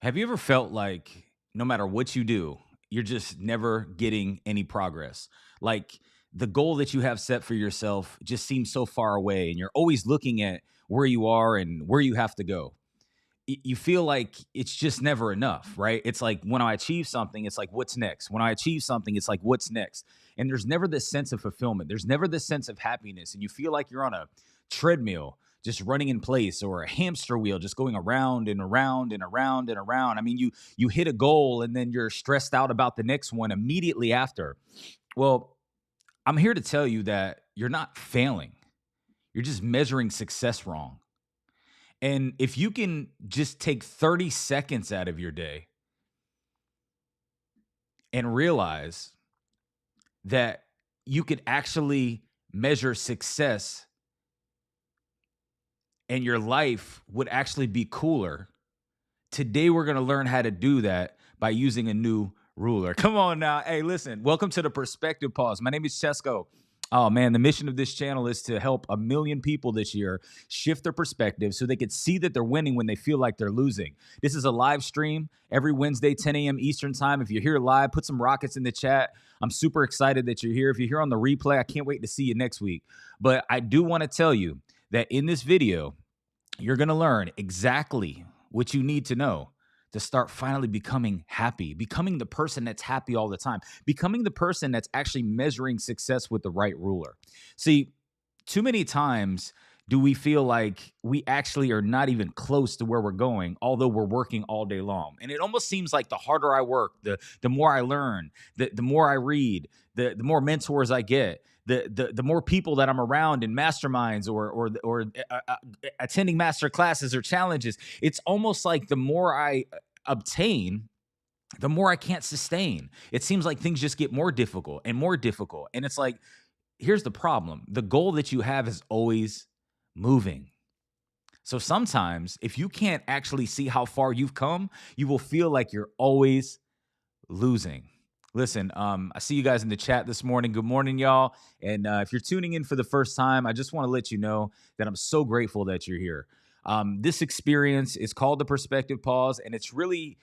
Have you ever felt like no matter what you do, you're just never getting any progress? Like the goal that you have set for yourself just seems so far away, and you're always looking at where you are and where you have to go. You feel like it's just never enough, right? It's like when I achieve something, it's like, what's next? When I achieve something, it's like, what's next? And there's never this sense of fulfillment. There's never this sense of happiness. And you feel like you're on a treadmill just running in place, or a hamster wheel just going around and around and around and around. I mean, you hit a goal and then you're stressed out about the next one immediately after. Well, I'm here to tell you that you're not failing. You're just measuring success wrong. And if you can just take 30 seconds out of your day and realize that you could actually measure success and your life would actually be cooler. Today, we're going to learn how to do that by using a new ruler. Come on now. Hey, listen, welcome to the Perspective Pause. My name is Chesco. Oh man, the mission of this channel is to help 1 million people this year shift their perspective so they could see that they're winning when they feel like they're losing. This is a live stream every Wednesday, 10 a.m. Eastern time. If you're here live, put some rockets in the chat. I'm super excited that you're here. If you're here on the replay, I can't wait to see you next week. But I do want to tell you that in this video, you're going to learn exactly what you need to know to start finally becoming happy, becoming the person that's happy all the time, becoming the person that's actually measuring success with the right ruler. See, too many times do we feel like we actually are not even close to where we're going, although we're working all day long. And it almost seems like the harder I work, the more I learn, the more I read, the more mentors I get, the more people that I'm around in masterminds or attending master classes or challenges. It's almost like the more I obtain, the more I can't sustain. It seems like things just get more difficult and more difficult. And it's like, here's the problem. The goal that you have is always moving. So sometimes if you can't actually see how far you've come, you will feel like you're always losing. Listen, I see you guys in the chat this morning. Good morning, y'all. And if you're tuning in for the first time, I just want to let you know that I'm so grateful that you're here. This experience is called the Perspective Pause, and it's really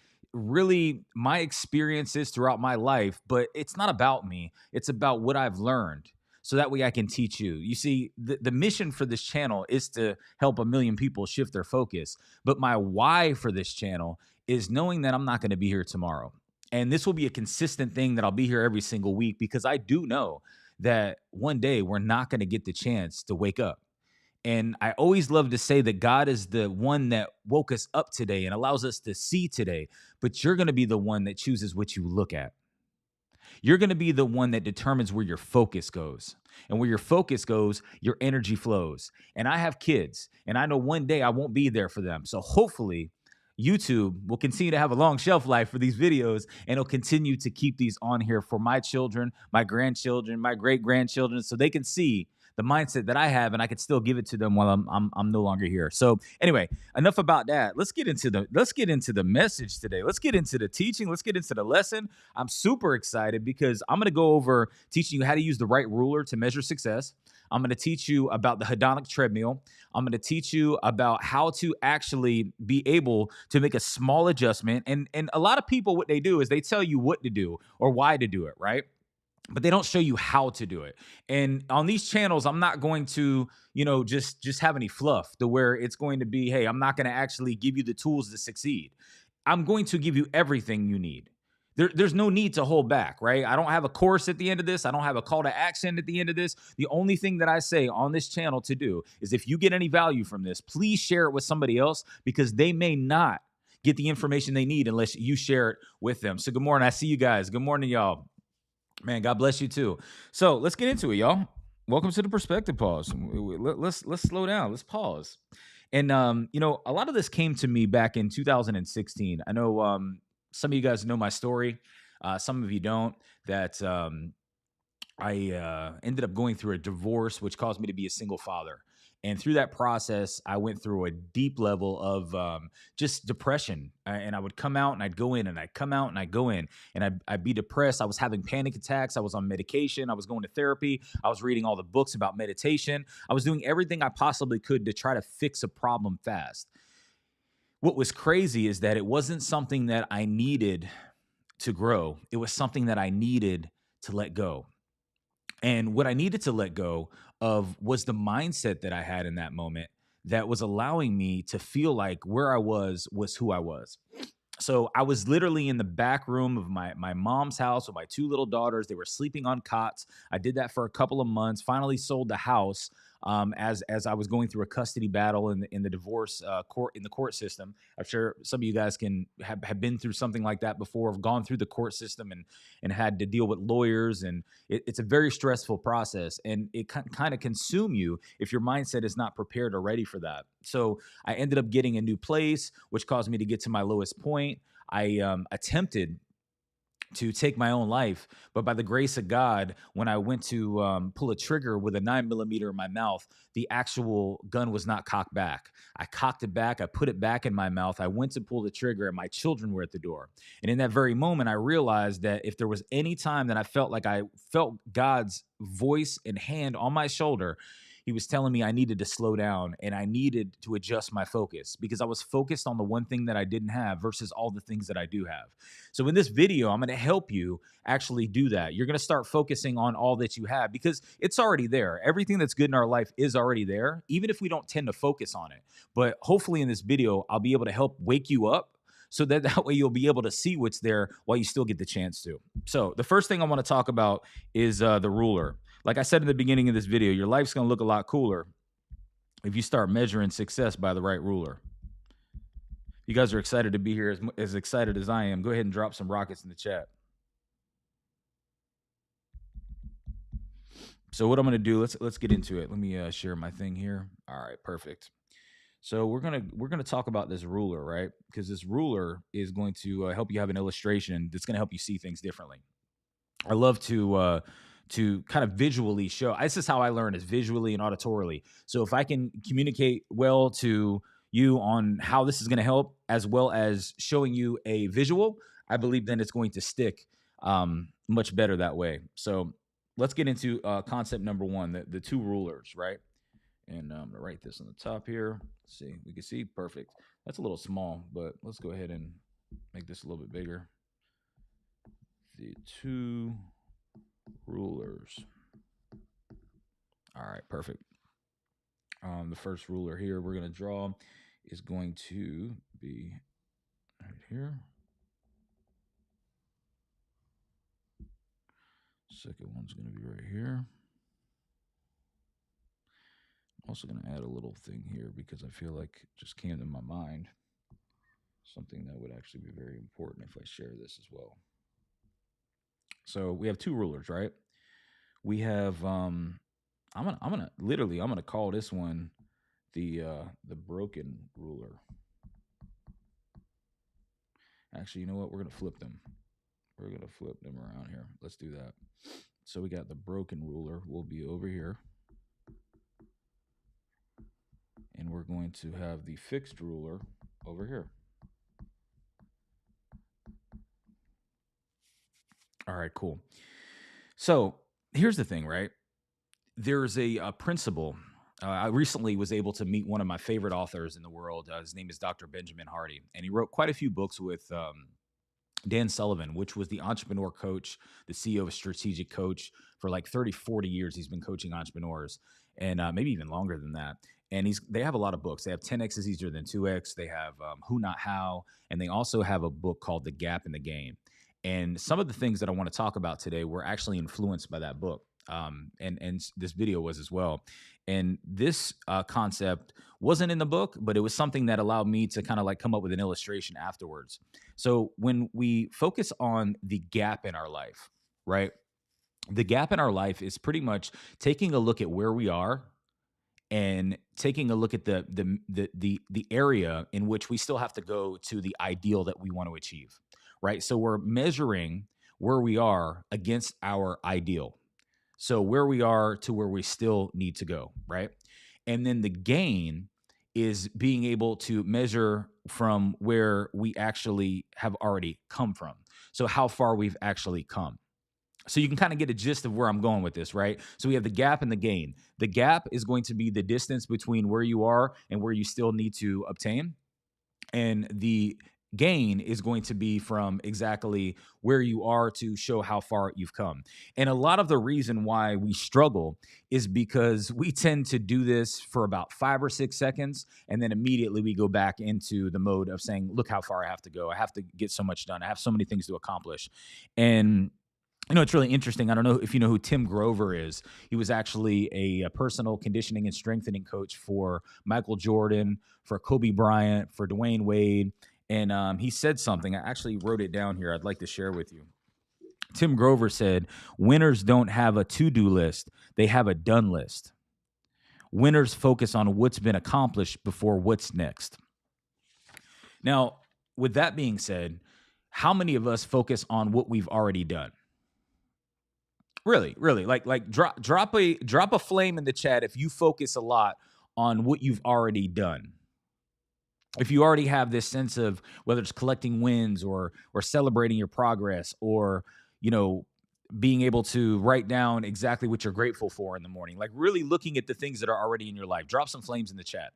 my experiences throughout my life, but it's not about me. It's about what I've learned so that way I can teach you. You see, the mission for this channel is to help 1 million people shift their focus. But my why for this channel is knowing that I'm not going to be here tomorrow. And this will be a consistent thing that I'll be here every single week because I do know that one day we're not going to get the chance to wake up. And I always love to say that God is the one that woke us up today and allows us to see today, but you're going to be the one that chooses what you look at. You're going to be the one that determines where your focus goes. And where your focus goes, your energy flows. And I have kids, and I know one day I won't be there for them. So hopefully, YouTube will continue to have a long shelf life for these videos, and it'll continue to keep these on here for my children, my grandchildren, my great grandchildren, so they can see the mindset that I have, and I can still give it to them while I'm no longer here. So anyway, enough about that. Let's get into the message today. Let's get into the teaching. Let's get into the lesson. I'm super excited because I'm going to go over teaching you how to use the right ruler to measure success. I'm going to teach you about the hedonic treadmill. I'm going to teach you about how to actually be able to make a small adjustment. And a lot of people, what they do is they tell you what to do or why to do it, right? But they don't show you how to do it. And on these channels, I'm not going to, just have any fluff to where it's going to be, hey, I'm not going to actually give you the tools to succeed. I'm going to give you everything you need. There's no need to hold back, right? I don't have a course at the end of this. I don't have a call to action at the end of this. The only thing that I say on this channel to do is if you get any value from this, please share it with somebody else because they may not get the information they need unless you share it with them. So good morning. I see you guys. Good morning, y'all. Man, God bless you too. So let's get into it, y'all. Welcome to the Perspective Pause. Let's slow down. Let's pause. And a lot of this came to me back in 2016. I know some of you guys know my story. Some of you don't. That I ended up going through a divorce, which caused me to be a single father. And through that process, I went through a deep level of just depression. And I would come out and I'd go in and I'd come out and I'd go in and I'd be depressed. I was having panic attacks. I was on medication. I was going to therapy. I was reading all the books about meditation. I was doing everything I possibly could to try to fix a problem fast. What was crazy is that it wasn't something that I needed to grow. It was something that I needed to let go. And what I needed to let go of was the mindset that I had in that moment that was allowing me to feel like where I was who I was. So I was literally in the back room of my mom's house with my two little daughters. They were sleeping on cots. I did that for a couple of months. Finally, sold the house as I was going through a custody battle in the divorce court in the court system. I'm sure some of you guys can have been through something like that before. Have gone through the court system and had to deal with lawyers, and it's a very stressful process, and it can kind of consume you if your mindset is not prepared or ready for that. So I ended up getting a new place, which caused me to get to my lowest point. I attempted to take my own life, but by the grace of God, when I went to pull a trigger with a 9 millimeter in my mouth, the actual gun was not cocked back. I cocked it back. I put it back in my mouth. I went to pull the trigger, and my children were at the door. And in that very moment, I realized that if there was any time that I felt God's voice and hand on my shoulder, he was telling me I needed to slow down and I needed to adjust my focus because I was focused on the one thing that I didn't have versus all the things that I do have. So in this video, I'm going to help you actually do that. You're going to start focusing on all that you have because it's already there. Everything that's good in our life is already there, even if we don't tend to focus on it. But hopefully in this video, I'll be able to help wake you up so that way you'll be able to see what's there while you still get the chance to. So the first thing I want to talk about is the ruler. Like I said in the beginning of this video, your life's going to look a lot cooler if you start measuring success by the right ruler. You guys are excited to be here, as excited as I am. Go ahead and drop some rockets in the chat. So what I'm going to do, let's get into it. Let me share my thing here. All right, perfect. So we're gonna talk about this ruler, right? Because this ruler is going to help you have an illustration that's going to help you see things differently. I love to kind of visually show. This is how I learn, is visually and auditorily. So if I can communicate well to you on how this is going to help, as well as showing you a visual, I believe then it's going to stick much better that way. So let's get into concept number one, the two rulers, right? And I'm gonna write this on the top here. Let's see, we can see, perfect. That's a little small, but let's go ahead and make this a little bit bigger. The two rulers. All right, perfect. The first ruler here we're gonna draw is going to be right here. Second one's gonna be right here. Also going to add a little thing here because I feel like it just came to my mind. Something that would actually be very important if I share this as well. So we have two rulers, right? We have I'm gonna call this one the broken ruler. Actually, you know what? We're gonna flip them. We're gonna flip them around here. Let's do that. So we got the broken ruler will be over here. And we're going to have the fixed ruler over here. All right, cool. So here's the thing, right? There's a principle. I recently was able to meet one of my favorite authors in the world. His name is Dr. Benjamin Hardy, and he wrote quite a few books with Dan Sullivan, which was the entrepreneur coach, the CEO of Strategic Coach. For like 30, 40 years, he's been coaching entrepreneurs, and maybe even longer than that. And they have a lot of books. They have 10X is easier than 2X. They have Who Not How. And they also have a book called The Gap in the Game. And some of the things that I want to talk about today were actually influenced by that book. And this video was as well. And this concept wasn't in the book, but it was something that allowed me to kind of like come up with an illustration afterwards. So when we focus on the gap in our life, right? The gap in our life is pretty much taking a look at where we are and taking a look at the area in which we still have to go to the ideal that we want to achieve, right? So we're measuring where we are against our ideal. So where we are to where we still need to go, right? And then the gain is being able to measure from where we actually have already come from. So how far we've actually come. So you can kind of get a gist of where I'm going with this, right? So we have the gap and the gain. The gap is going to be the distance between where you are and where you still need to obtain. And the gain is going to be from exactly where you are to show how far you've come. And a lot of the reason why we struggle is because we tend to do this for about 5 or 6 seconds. And then immediately we go back into the mode of saying, look how far I have to go. I have to get so much done. I have so many things to accomplish. And it's really interesting. I don't know if you know who Tim Grover is. He was actually a personal conditioning and strengthening coach for Michael Jordan, for Kobe Bryant, for Dwayne Wade. And he said something. I actually wrote it down here. I'd like to share with you. Tim Grover said, winners don't have a to-do list. They have a done list. Winners focus on what's been accomplished before what's next. Now, with that being said, how many of us focus on what we've already done? Really, really, like drop a flame in the chat if you focus a lot on what you've already done. If you already have this sense of whether it's collecting wins or celebrating your progress, or being able to write down exactly what you're grateful for in the morning, like really looking at the things that are already in your life. Drop some flames in the chat.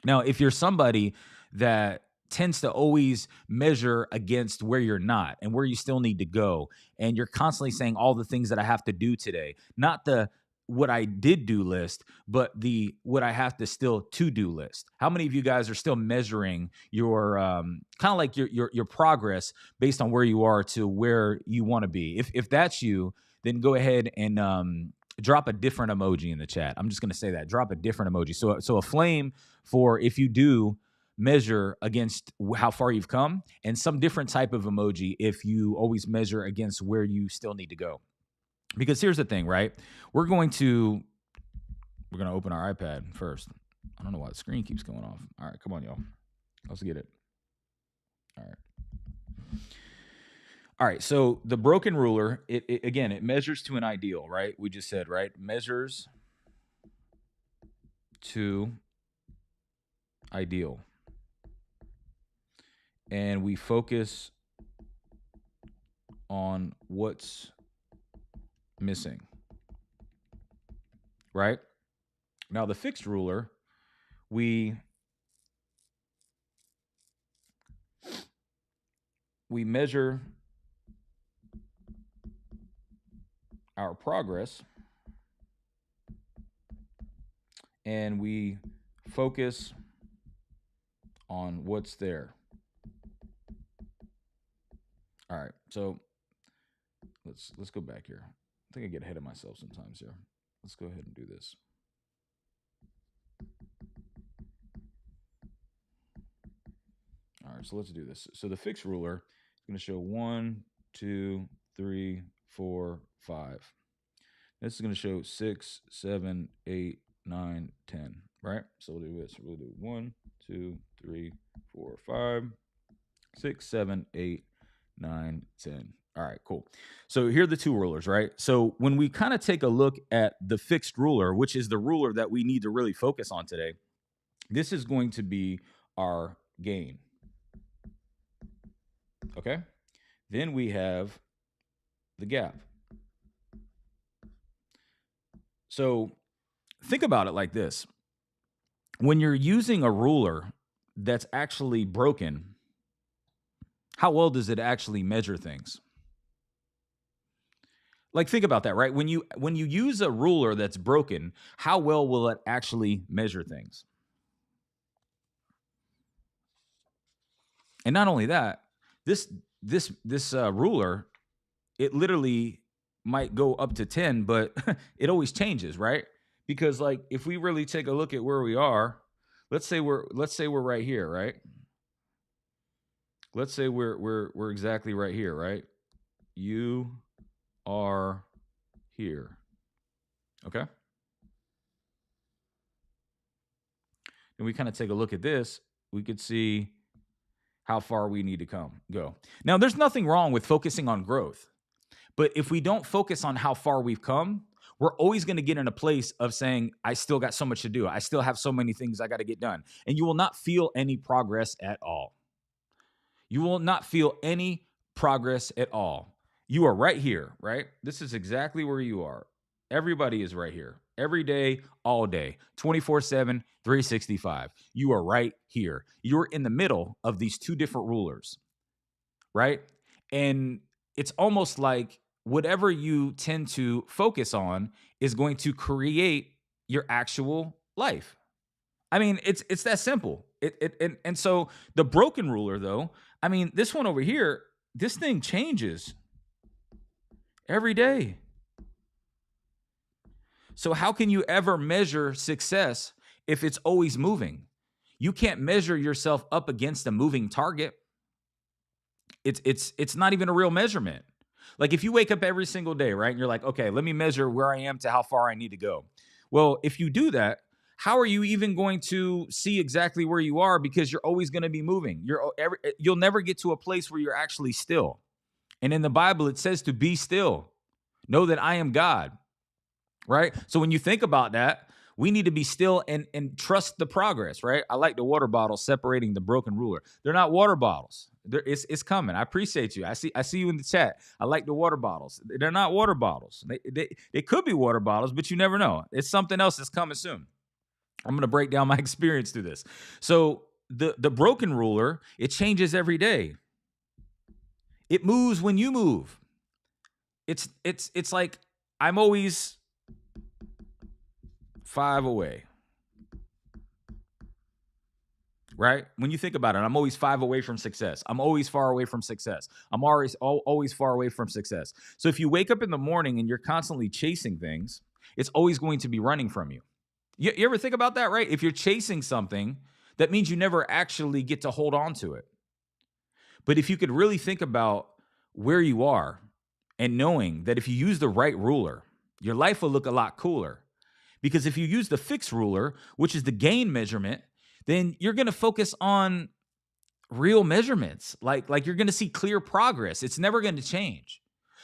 Now, if you're somebody that tends to always measure against where you're not and where you still need to go, and you're constantly saying all the things that I have to do today, not the what I did do list, but the what I have to still to do list. How many of you guys are still measuring your kind of like your progress based on where you are to where you want to be? If that's you, then go ahead and drop a different emoji in the chat. I'm just going to say that. Drop a different emoji. So a flame for if you do measure against how far you've come, and some different type of emoji if you always measure against where you still need to go. Because here's the thing, right? We're going to open our iPad first. I don't know why the screen keeps going off. All right, come on, y'all. Let's get it. All right. All right, so the broken ruler, it measures to an ideal, right? We just said, right? Measures to ideal. And we focus on what's missing, right? Now, the fixed ruler, we measure our progress, and we focus on what's there. All right, so let's go back here. I think I get ahead of myself sometimes here. Let's go ahead and do this. All right, so let's do this. So the fixed ruler is going to show 1, 2, 3, 4, 5. This is going to show 6, 7, 8, 9, 10, right? So we'll do this. We'll do 1, 2, 3, 4, 5, 6, 7, 8, 9, 10. All right, cool. So here are the two rulers, right? So when we kind of take a look at the fixed ruler, which is the ruler that we need to really focus on today, this is going to be our gain. Okay? Then we have the gap. So think about it like this. When you're using a ruler that's actually broken, how well does it actually measure things? Like, think about that, right? When you use a ruler that's broken, how well will it actually measure things? And not only that, this ruler, it literally might go up to 10, but it always changes, right? Because like if we really take a look at where we are, let's say we're right here, right? Let's say we're exactly right here, right? You are here. Okay? And we kind of take a look at this, we could see how far we need to go. Now, there's nothing wrong with focusing on growth. But if we don't focus on how far we've come, we're always going to get in a place of saying, I still got so much to do. I still have so many things I got to get done. And you will not feel any progress at all. You will not feel any progress at all. You are right here, right? This is exactly where you are. Everybody is right here. every day, all day, 24/7, 365. You are right here. You're in the middle of these two different rulers, right? And it's almost like whatever you tend to focus on is going to create your actual life. I mean, it's that simple. And so the broken ruler, though, I mean, this one over here, this thing changes every day. So how can you ever measure success if it's always moving? You can't measure yourself up against a moving target. It's not even a real measurement. Like if you wake up every single day, right? And you're like, okay, let me measure where I am to how far I need to go. Well, if you do that, how are you even going to see exactly where you are? Because you're always going to be moving. You'll never get to a place where you're actually still. And in the Bible, it says to be still. Know that I am God, right? So when you think about that, we need to be still and trust the progress, right? I like the water bottle separating the broken ruler. They're not water bottles. It's coming. I appreciate you. I see you in the chat. I like the water bottles. They're not water bottles. They could be water bottles, but you never know. It's something else that's coming soon. I'm going to break down my experience through this. So the broken ruler, it changes every day. It moves when you move. It's like I'm always 5 away. Right? When you think about it, I'm always 5 away from success. I'm always far away from success. I'm always far away from success. So if you wake up in the morning and you're constantly chasing things, it's always going to be running from you. You ever think about that, right? If you're chasing something, that means you never actually get to hold on to it. But if you could really think about where you are and knowing that if you use the right ruler, your life will look a lot cooler. Because if you use the fixed ruler, which is the gain measurement, then you're going to focus on real measurements. Like you're going to see clear progress. It's never going to change.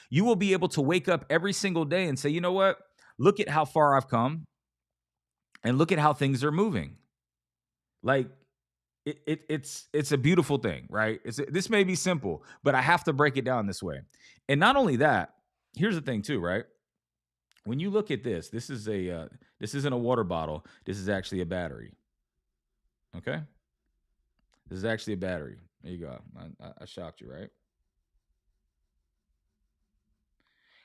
You will be able to wake up every single day and say, you know what? Look at how far I've come and look at how things are moving. Like it's a beautiful thing, right? This may be simple, but I have to break it down this way. And not only that, here's the thing too, right? When you look at this, this isn't a water bottle. This is actually a battery. Okay, this is actually a battery. There you go. I shocked you, right?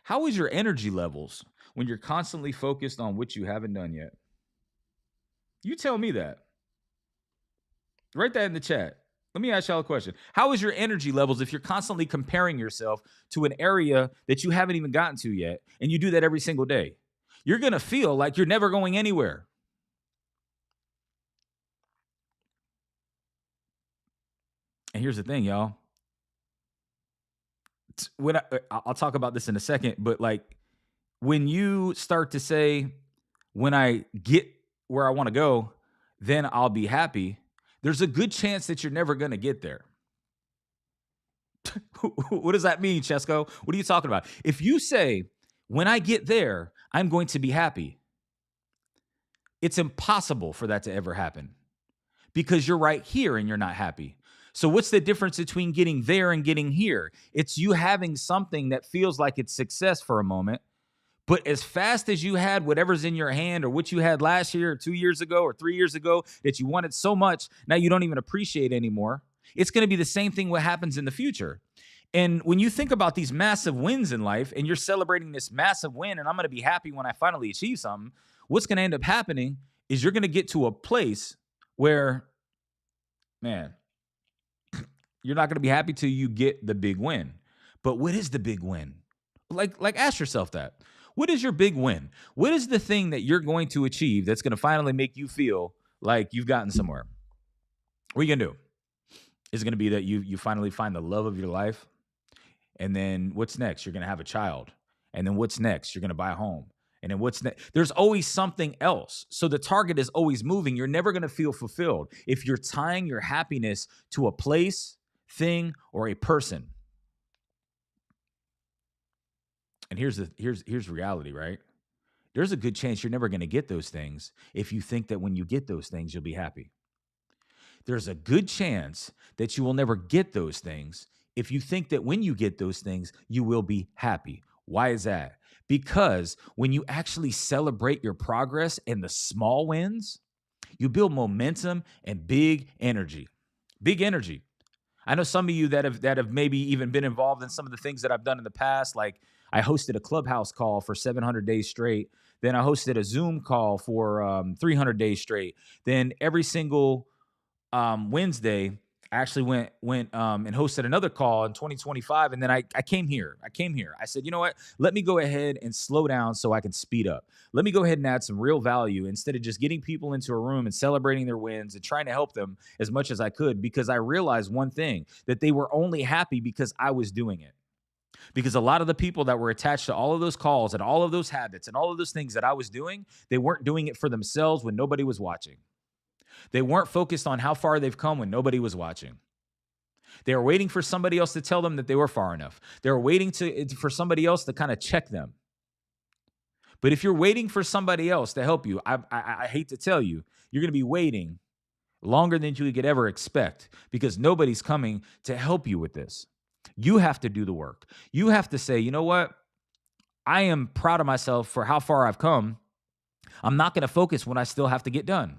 How is your energy levels when you're constantly focused on what you haven't done yet? You tell me that. Write that in the chat. Let me ask y'all a question. How is your energy levels if you're constantly comparing yourself to an area that you haven't even gotten to yet, and you do that every single day? You're going to feel like you're never going anywhere. And here's the thing, y'all. I'll talk about this in a second, but like when you start to say, when I get where I want to go, then I'll be happy, there's a good chance that you're never going to get there. What does that mean, Chesko? What are you talking about? If you say, when I get there, I'm going to be happy, it's impossible for that to ever happen because you're right here and you're not happy. So what's the difference between getting there and getting here? It's you having something that feels like it's success for a moment, but as fast as you had whatever's in your hand or what you had last year or 2 years ago or 3 years ago that you wanted so much, now you don't even appreciate anymore. It's going to be the same thing what happens in the future. And when you think about these massive wins in life and you're celebrating this massive win and I'm going to be happy when I finally achieve something, what's going to end up happening is you're going to get to a place where, man, you're not going to be happy till you get the big win. But what is the big win? Like ask yourself that. What is your big win? What is the thing that you're going to achieve that's going to finally make you feel like you've gotten somewhere? What are you going to do? Is it going to be that you finally find the love of your life? And then what's next? You're going to have a child. And then what's next? You're going to buy a home. And then what's next? There's always something else. So the target is always moving. You're never going to feel fulfilled if you're tying your happiness to a place, thing, or a person. And here's reality, right? There's a good chance you're never going to get those things if you think that when you get those things, you'll be happy. There's a good chance that you will never get those things if you think that when you get those things, you will be happy. Why is that? Because when you actually celebrate your progress and the small wins, you build momentum and big energy. Big energy. I know some of you that have maybe even been involved in some of the things that I've done in the past. Like I hosted a clubhouse call for 700 days straight. Then I hosted a Zoom call for 300 days straight. Then every single Wednesday, I actually went and hosted another call in 2025, and then I came here. I said, you know what? Let me go ahead and slow down so I can speed up. Let me go ahead and add some real value instead of just getting people into a room and celebrating their wins and trying to help them as much as I could, because I realized one thing, that they were only happy because I was doing it. Because a lot of the people that were attached to all of those calls and all of those habits and all of those things that I was doing, they weren't doing it for themselves when nobody was watching. They weren't focused on how far they've come when nobody was watching. They were waiting for somebody else to tell them that they were far enough. They were waiting for somebody else to kind of check them. But if you're waiting for somebody else to help you, I hate to tell you, you're going to be waiting longer than you could ever expect, because nobody's coming to help you with this. You have to do the work. You have to say, you know what? I am proud of myself for how far I've come. I'm not going to focus when I still have to get done.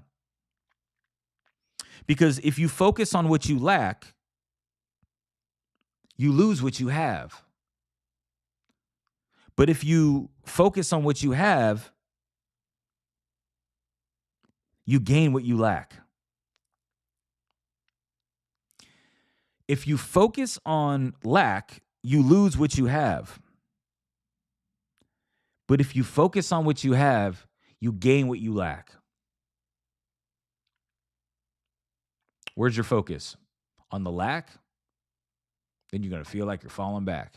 Because if you focus on what you lack, you lose what you have. But if you focus on what you have, you gain what you lack. If you focus on lack, you lose what you have. But if you focus on what you have, you gain what you lack. Where's your focus? On the lack? Then you're going to feel like you're falling back.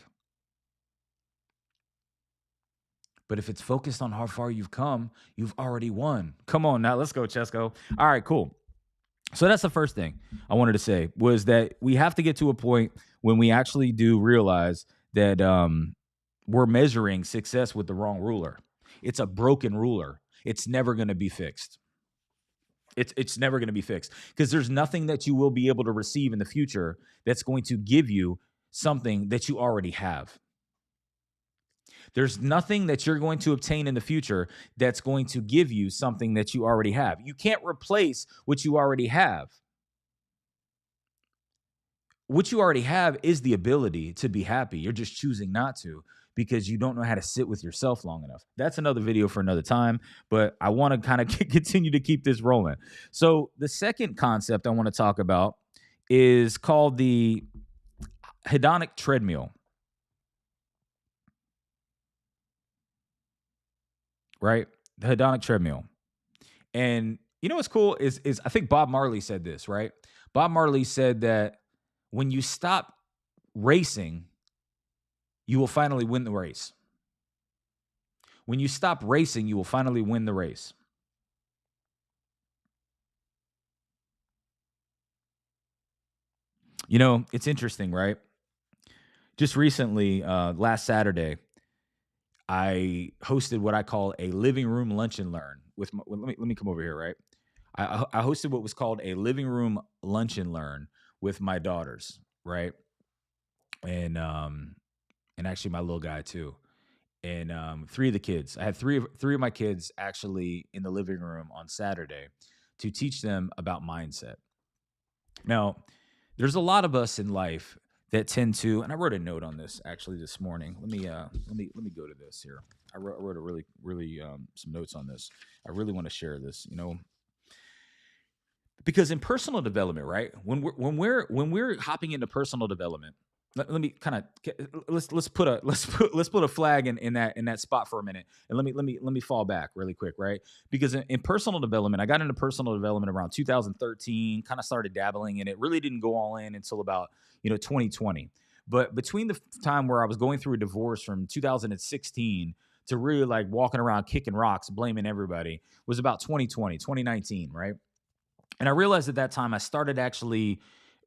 But if it's focused on how far you've come, you've already won. Come on now, let's go, Chesco. All right, cool. So that's the first thing I wanted to say, was that we have to get to a point when we actually do realize that we're measuring success with the wrong ruler. It's a broken ruler. It's never going to be fixed. It's never going to be fixed, because there's nothing that you will be able to receive in the future that's going to give you something that you already have. There's nothing that you're going to obtain in the future that's going to give you something that you already have. You can't replace what you already have. What you already have is the ability to be happy. You're just choosing not to, because you don't know how to sit with yourself long enough. That's another video for another time, but I want to kind of continue to keep this rolling. So the second concept I want to talk about is called the hedonic treadmill. Right? The hedonic treadmill. And you know what's cool is I think Bob Marley said this, right? Bob Marley said that when you stop racing, you will finally win the race. When you stop racing, you will finally win the race. You know, it's interesting, right? Just recently, last Saturday, I hosted what I call a living room lunch and learn with let me come over here, right? I hosted what was called a living room lunch and learn with my daughters, right? And and actually my little guy too. And three of the kids. I had three of my kids actually in the living room on Saturday to teach them about mindset. Now, there's a lot of us in life that tend to, and I wrote a note on this actually this morning. Let me go to this here. I wrote a really some notes on this. I really want to share this. You know, because in personal development, right? When we're hopping into personal development, let me kind of let's put a flag in that spot for a minute, and let me fall back really quick, right? Because in personal development, I got into personal development around 2013, kind of started dabbling in it, really didn't go all in until about 2020. But between the time where I was going through a divorce from 2016 to really like walking around kicking rocks, blaming everybody, was about 2020, 2019, right? And I realized at that time I started actually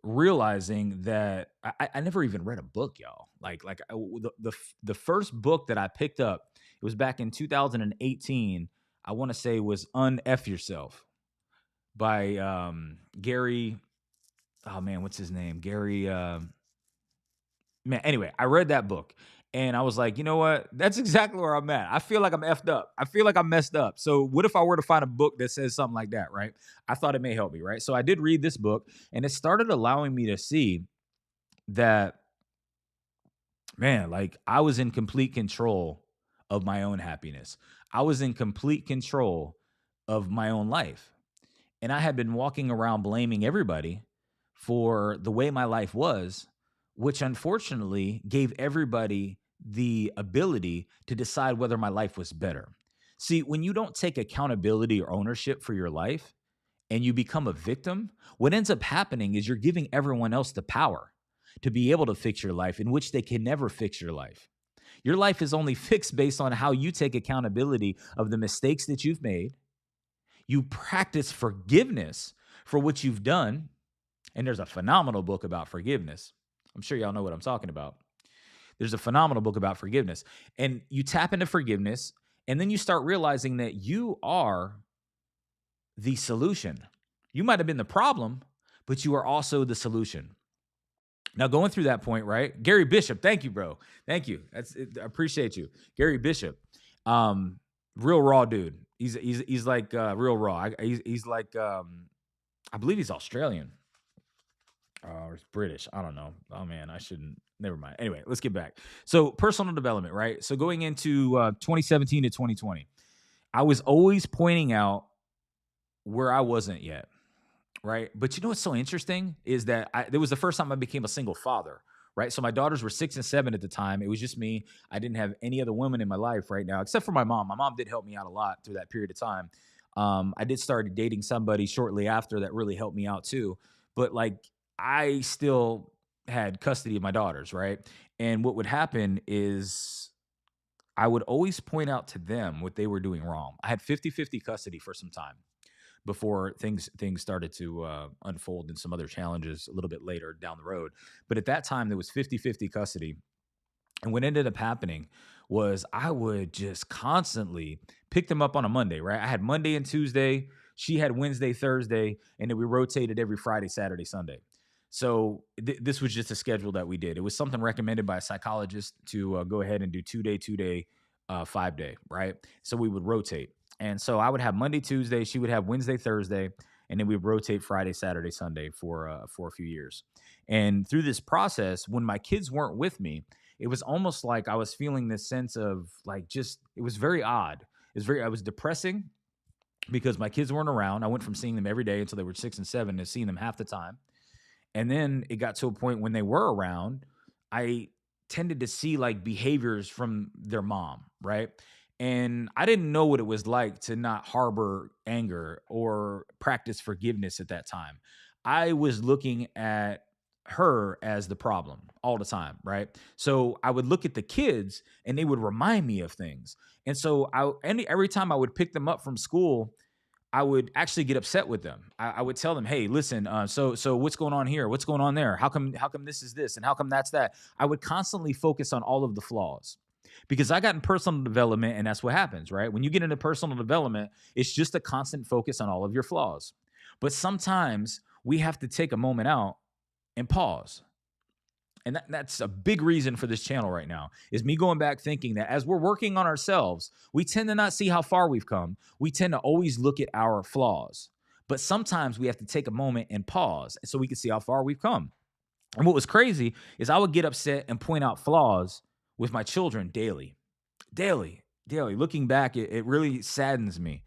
realizing that I never even read a book, y'all. The first book that I picked up, it was back in 2018. I want to say was "Unf Yourself" by Gary. Oh man, what's his name? Gary. Man, anyway, I read that book, And I was like, you know what? That's exactly where I'm at. I feel like I'm effed up. I feel like I'm messed up. So what if I were to find a book that says something like that, right? I thought it may help me, right? So I did read this book, and it started allowing me to see that, man, like I was in complete control of my own happiness. I was in complete control of my own life. And I had been walking around blaming everybody for the way my life was, which unfortunately gave everybody the ability to decide whether my life was better. See, when you don't take accountability or ownership for your life and you become a victim, what ends up happening is you're giving everyone else the power to be able to fix your life, in which they can never fix your life. Your life is only fixed based on how you take accountability of the mistakes that you've made. You practice forgiveness for what you've done. And there's a phenomenal book about forgiveness. I'm sure y'all know what I'm talking about. There's a phenomenal book about forgiveness. And you tap into forgiveness, and then you start realizing that you are the solution. You might have been the problem, but you are also the solution. Now, going through that point, right? Gary Bishop, thank you, bro. Thank you. I appreciate you. Gary Bishop, real raw dude. He's like real raw. He's like I believe he's Australian or it's British. I don't know. Oh man, I shouldn't. Never mind. Anyway, let's get back. So personal development, right? So going into 2017 to 2020, I was always pointing out where I wasn't yet. Right. But you know what's so interesting is that it was the first time I became a single father. Right. So my daughters were 6 and 7 at the time. It was just me. I didn't have any other women in my life right now, except for my mom. My mom did help me out a lot through that period of time. I did start dating somebody shortly after that really helped me out too. But like I still had custody of my daughters. Right. And what would happen is I would always point out to them what they were doing wrong. I had 50-50 custody for some time before things started to unfold and some other challenges a little bit later down the road. But at that time, there was 50-50 custody. And what ended up happening was I would just constantly pick them up on a Monday, right? I had Monday and Tuesday. She had Wednesday, Thursday, and then we rotated every Friday, Saturday, Sunday. So this was just a schedule that we did. It was something recommended by a psychologist to go ahead and do 2-day, 5-day, right? So we would rotate. And so I would have Monday, Tuesday. She would have Wednesday, Thursday, and then we'd rotate Friday, Saturday, Sunday for a few years. And through this process, when my kids weren't with me, it was almost like I was feeling this sense of like just it was very odd. I was depressing because my kids weren't around. I went from seeing them every day until they were 6 and 7 to seeing them half the time. And then it got to a point when they were around, I tended to see like behaviors from their mom, right? And I didn't know what it was like to not harbor anger or practice forgiveness at that time. I was looking at her as the problem all the time, right? So I would look at the kids and they would remind me of things. And so every time I would pick them up from school, I would actually get upset with them. I would tell them, "Hey, listen, so what's going on here? What's going on there? How come this is this and how come that's that?" I would constantly focus on all of the flaws because I got in personal development, and that's what happens, right? When you get into personal development, it's just a constant focus on all of your flaws. But sometimes we have to take a moment out and pause. And that's a big reason for this channel right now is me going back thinking that as we're working on ourselves, we tend to not see how far we've come. We tend to always look at our flaws. But sometimes we have to take a moment and pause so we can see how far we've come. And what was crazy is I would get upset and point out flaws with my children daily, daily, daily. Looking back, it really saddens me.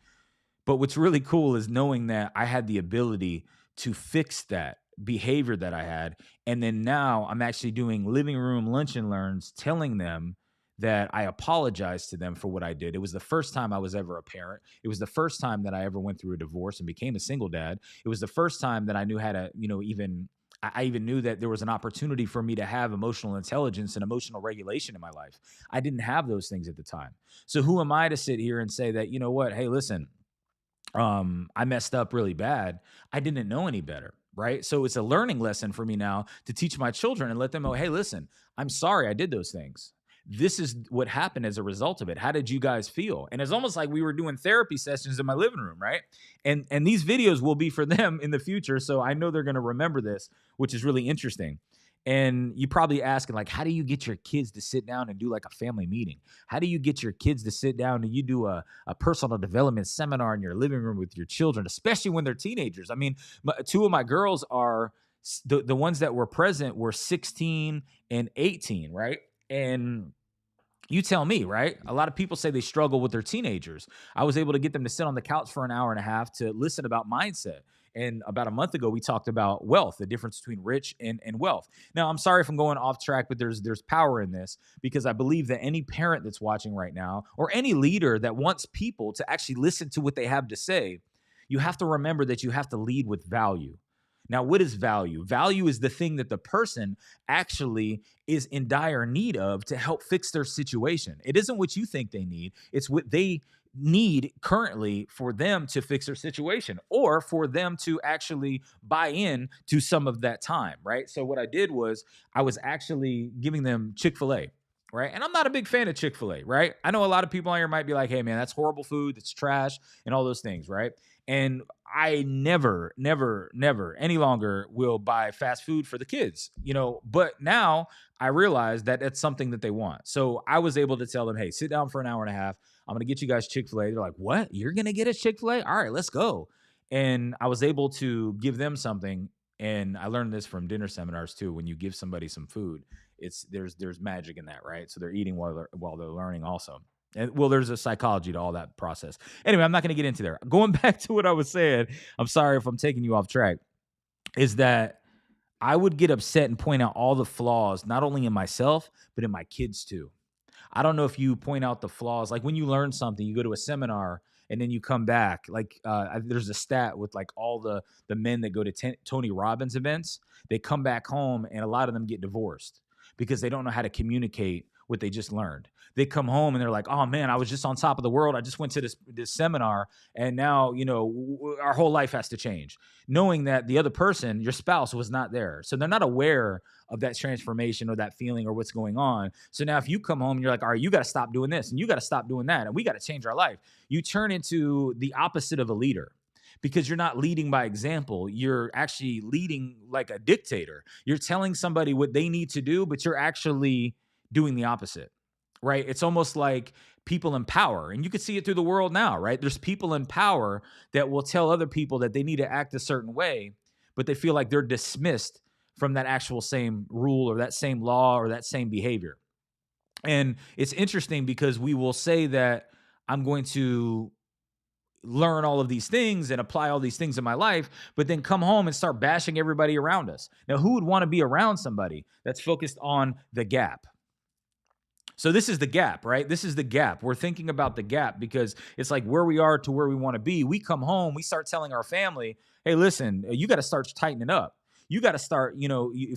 But what's really cool is knowing that I had the ability to fix that behavior that I had. And then now I'm actually doing living room lunch and learns, telling them that I apologize to them for what I did. It was the first time I was ever a parent. It was the first time that I ever went through a divorce and became a single dad. It was the first time that I knew how to, I even knew that there was an opportunity for me to have emotional intelligence and emotional regulation in my life. I didn't have those things at the time. So who am I to sit here and say that, you know what, hey, listen, I messed up really bad. I didn't know any better. Right. So it's a learning lesson for me now to teach my children and let them know, hey, listen, I'm sorry I did those things. This is what happened as a result of it. How did you guys feel? And it's almost like we were doing therapy sessions in my living room. Right. And these videos will be for them in the future. So I know they're going to remember this, which is really interesting. And you probably asking like, how do you get your kids to sit down and do like a family meeting? How do you get your kids to sit down and you do a personal development seminar in your living room with your children, especially when they're teenagers? I mean, two of my girls are the ones that were present were 16 and 18, right? And you tell me, right? A lot of people say they struggle with their teenagers. I was able to get them to sit on the couch for an hour and a half to listen about mindset. And about a month ago, we talked about wealth, the difference between rich and wealth. Now, I'm sorry if I'm going off track, but there's power in this because I believe that any parent that's watching right now, or any leader that wants people to actually listen to what they have to say, you have to remember that you have to lead with value. Now, what is value? Value is the thing that the person actually is in dire need of to help fix their situation. It isn't what you think they need, it's what they need currently for them to fix their situation or for them to actually buy in to some of that time, right? So what I did was I was actually giving them Chick-fil-A. Right. And I'm not a big fan of Chick-fil-A, right? I know a lot of people on here might be like, hey, man, that's horrible food. It's trash and all those things. Right. And I never, never, never any longer will buy fast food for the kids, but now I realize that it's something that they want. So I was able to tell them, hey, sit down for an hour and a half. I'm going to get you guys Chick-fil-A. They're like, what? You're going to get us Chick-fil-A? All right, let's go. And I was able to give them something. And I learned this from dinner seminars too. When you give somebody some food, there's magic in that, right? So they're eating while they're learning also. And well, there's a psychology to all that process. Anyway, I'm not going to get into there. Going back to what I was saying, I'm sorry if I'm taking you off track, is that I would get upset and point out all the flaws, not only in myself, but in my kids too. I don't know if you point out the flaws, like when you learn something, you go to a seminar and then you come back. Like there's a stat with like all the men that go to Tony Robbins events, they come back home and a lot of them get divorced because they don't know how to communicate what they just learned. They come home and they're like, "Oh man, I was just on top of the world. I just went to this seminar, and now our whole life has to change." Knowing that the other person, your spouse, was not there, so they're not aware of that transformation or that feeling or what's going on. So now, if you come home and you're like, "All right, you got to stop doing this and you got to stop doing that, and we got to change our life," you turn into the opposite of a leader because you're not leading by example. You're actually leading like a dictator. You're telling somebody what they need to do, but you're actually doing the opposite, right? It's almost like people in power, and you can see it through the world now, right? There's people in power that will tell other people that they need to act a certain way, but they feel like they're dismissed from that actual same rule or that same law or that same behavior. And it's interesting because we will say that I'm going to learn all of these things and apply all these things in my life, but then come home and start bashing everybody around us. Now, who would want to be around somebody that's focused on the gap? So this is the gap, right? This is the gap. We're thinking about the gap because it's like where we are to where we want to be. We come home, we start telling our family, hey, listen, you got to start tightening up. You got to start,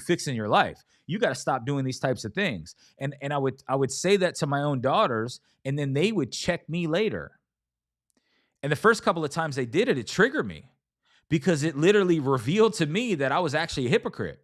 fixing your life. You got to stop doing these types of things. And I would say that to my own daughters, and then they would check me later. And the first couple of times they did it, it triggered me because it literally revealed to me that I was actually a hypocrite.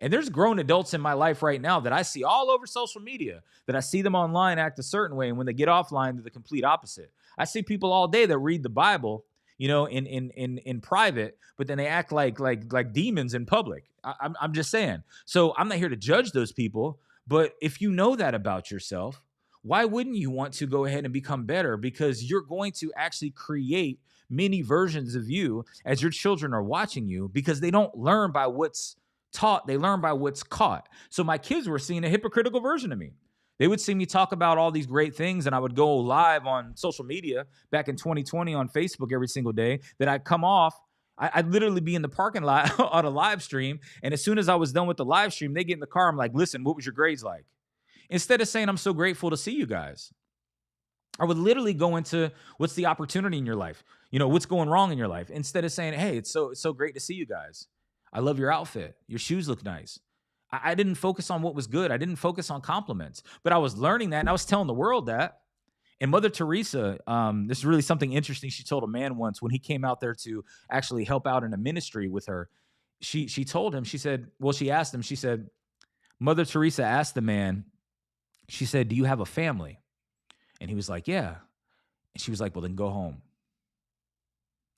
And there's grown adults in my life right now that I see all over social media, that I see them online act a certain way, and when they get offline, they're the complete opposite. I see people all day that read the Bible, in private, but then they act like demons in public. I'm just saying. So I'm not here to judge those people, but if you know that about yourself, why wouldn't you want to go ahead and become better? Because you're going to actually create many versions of you as your children are watching you, because they don't learn by what's taught, they learn by what's caught. So my kids were seeing a hypocritical version of me. They would see me talk about all these great things, and I would go live on social media back in 2020 on Facebook every single day. That I'd come off, I'd literally be in the parking lot on a live stream, and as soon as I was done with the live stream, they get in the car. I'm like, listen, what was your grades like? Instead of saying, I'm so grateful to see you guys, I would literally go into what's the opportunity in your life? What's going wrong in your life? Instead of saying, hey, it's so great to see you guys. I love your outfit. Your shoes look nice. I didn't focus on what was good. I didn't focus on compliments, but I was learning that, and I was telling the world that. And Mother Teresa, this is really something interesting. She told a man once when he came out there to actually help out in a ministry with her. She told him, she said, well, she asked him, she said, Mother Teresa asked the man, she said, do you have a family? And he was like, yeah. And she was like, well, then go home.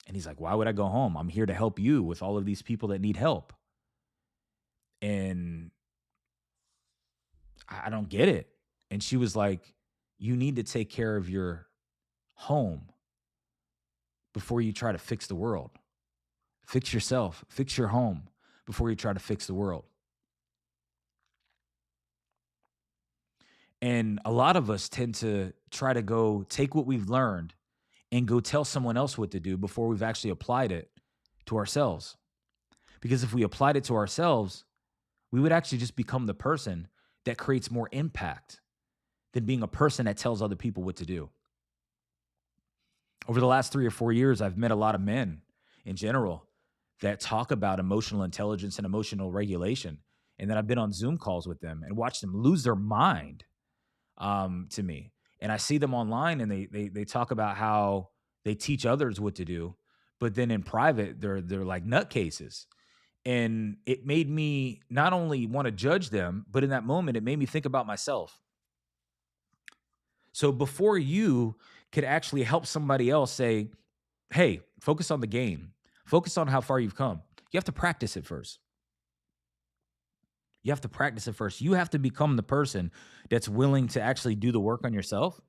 And he's like, why would I go home? I'm here to help you with all of these people that need help. And I don't get it. And she was like, you need to take care of your home before you try to fix the world. Fix yourself, fix your home before you try to fix the world. And a lot of us tend to try to go take what we've learned and go tell someone else what to do before we've actually applied it to ourselves. Because if we applied it to ourselves, we would actually just become the person that creates more impact than being a person that tells other people what to do. Over the last 3 or 4 years, I've met a lot of men in general that talk about emotional intelligence and emotional regulation. And then I've been on Zoom calls with them and watched them lose their mind to me. And I see them online and they talk about how they teach others what to do, but then in private, they're like nutcases. And it made me not only want to judge them, but in that moment, it made me think about myself. So before you could actually help somebody else say, hey, focus on the game, focus on how far you've come, you have to practice it first. You have to practice it first. You have to become the person that's willing to actually do the work on yourself.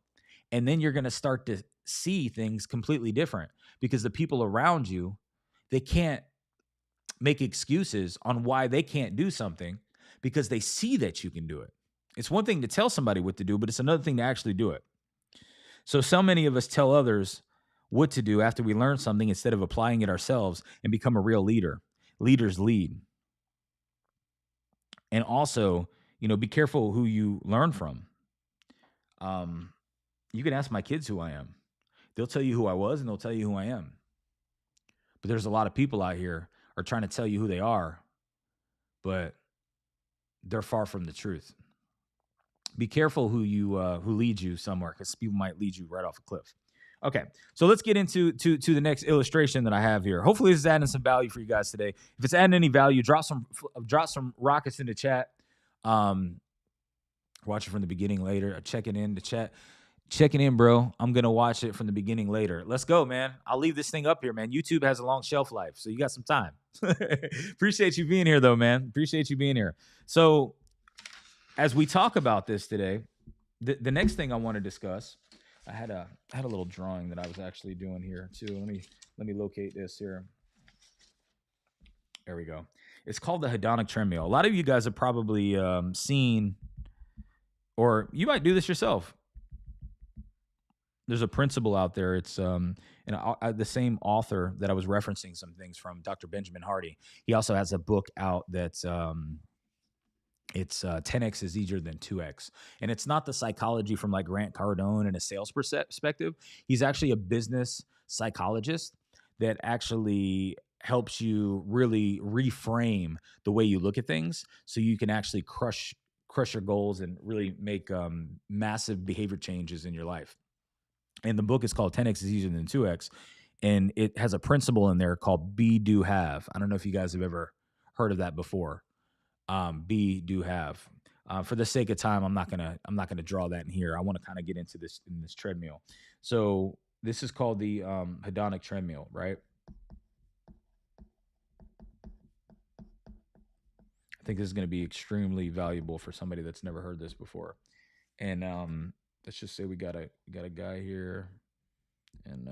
And then you're going to start to see things completely different because the people around you, they can't make excuses on why they can't do something because they see that you can do it. It's one thing to tell somebody what to do, but it's another thing to actually do it. So many of us tell others what to do after we learn something instead of applying it ourselves and become a real leader. Leaders lead. And also, be careful who you learn from. Um, you can ask my kids who I am. They'll tell you who I was and they'll tell you who I am. But there's a lot of people out here are trying to tell you who they are, but they're far from the truth. Be careful who leads you somewhere because people might lead you right off a cliff. Okay, so let's get into to the next illustration that I have here. Hopefully, this is adding some value for you guys today. If it's adding any value, drop some rockets in the chat. Watch it from the beginning later. Checking in the chat. Checking in, bro. I'm gonna watch it from the beginning later. Let's go, man. I'll leave this thing up here, man. YouTube has a long shelf life, so you got some time. Appreciate you being here, though, man. Appreciate you being here. So, as we talk about this today, the next thing I want to discuss, I had a little drawing that I was actually doing here too. Let me locate this here. There we go. It's called the hedonic treadmill. A lot of you guys have probably seen, or you might do this yourself. There's a principle out there. It's the same author that I was referencing some things from, Dr. Benjamin Hardy. He also has a book out that's it's 10x is easier than 2x, and it's not the psychology from like Grant Cardone and a sales perspective. He's actually a business psychologist that actually helps you really reframe the way you look at things, so you can actually crush your goals and really make massive behavior changes in your life. And the book is called 10x is easier than 2x, and it has a principle in there called be, do, have. I don't know if you guys have ever heard of that before. Be, do, have. For the sake of time, I'm not gonna draw that in here. I want to kind of get into this in this treadmill. So this is called the hedonic treadmill, right? I think this is going to be extremely valuable for somebody that's never heard this before. And let's just say we got a guy here, and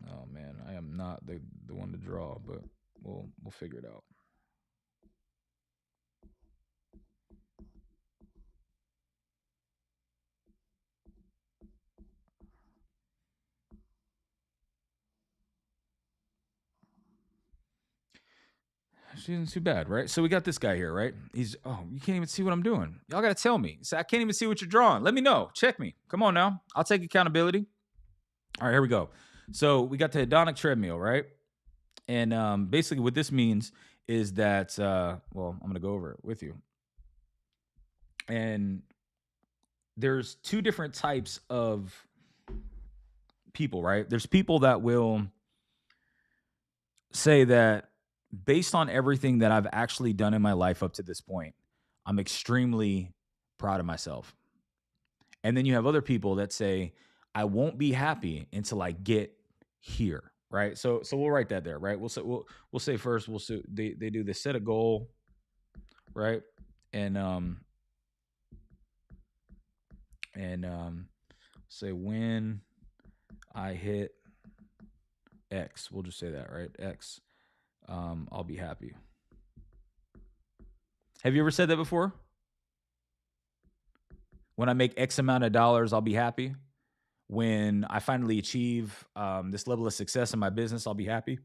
oh man, I am not the one to draw, but we'll figure it out. She isn't too bad, right? So we got this guy here, right? He's you can't even see what I'm doing. Y'all gotta tell me. So I can't even see what you're drawing. Let me know. Check me. Come on now. I'll take accountability. All right, here we go. So we got the hedonic treadmill, right? And basically what this means is that I'm gonna go over it with you. And there's two different types of people, right? There's people that will say that based on everything that I've actually done in my life up to this point, I'm extremely proud of myself. And then you have other people that say, I won't be happy until I get here, right? So we'll write that there, right? We'll say first, they do this, set a goal. right? And and say when I hit X, we'll just say that, right? X, I'll be happy. Have you ever said that before? When I make X amount of dollars, I'll be happy. When I finally achieve this level of success in my business, I'll be happy.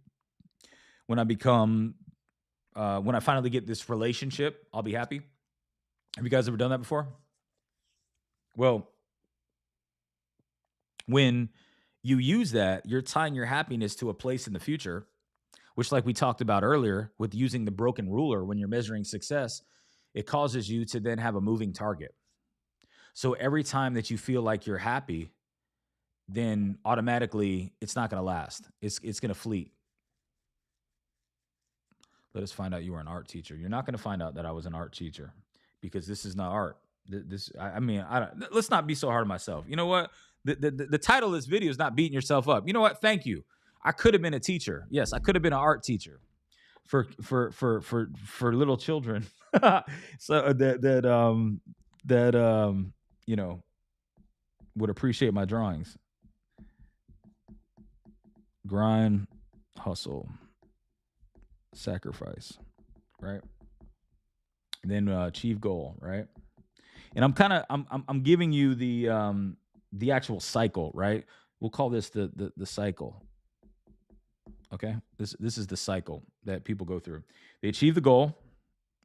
When I become, when I finally get this relationship, I'll be happy. Have you guys ever done that before? Well, when you use that, you're tying your happiness to a place in the future, which, like we talked about earlier, with using the broken ruler when you're measuring success, it causes you to then have a moving target. So every time that you feel like you're happy, then automatically it's not going to last. It's going to fleet. Let us find out you were an art teacher. You're not going to find out that I was an art teacher because this is not art. This, I mean, I don't, let's not be so hard on myself. You know what? The title of this video is not beating yourself up. You know what? Thank you. I could have been a teacher. Yes, I could have been an art teacher for little children. So that you know would appreciate my drawings. Grind, hustle, sacrifice, right? And then achieve goal, right? And I'm giving you the actual cycle, right? We'll call this the cycle. Okay? This is the cycle that people go through. They achieve the goal,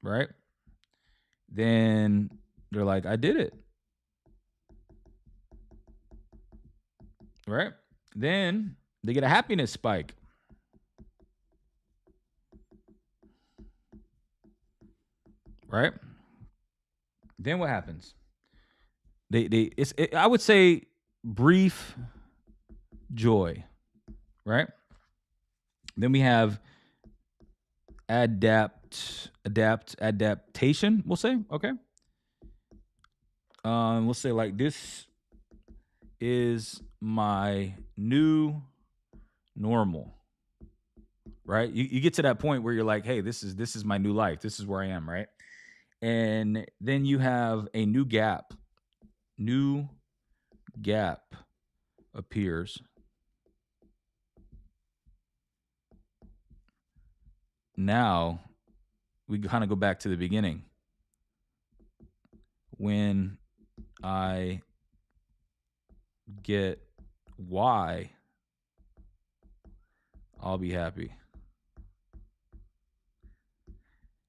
right? Then they're like, I did it. Right? Then they get a happiness spike. Right? Then what happens? I would say brief joy, right? Then we have adaptation, we'll say. Okay. We'll say like this is my new normal. Right? You get to that point where you're like, hey, this is my new life. This is where I am, right? And then you have a new gap. New gap appears. Now we kind of go back to the beginning. When I get Y, I'll be happy.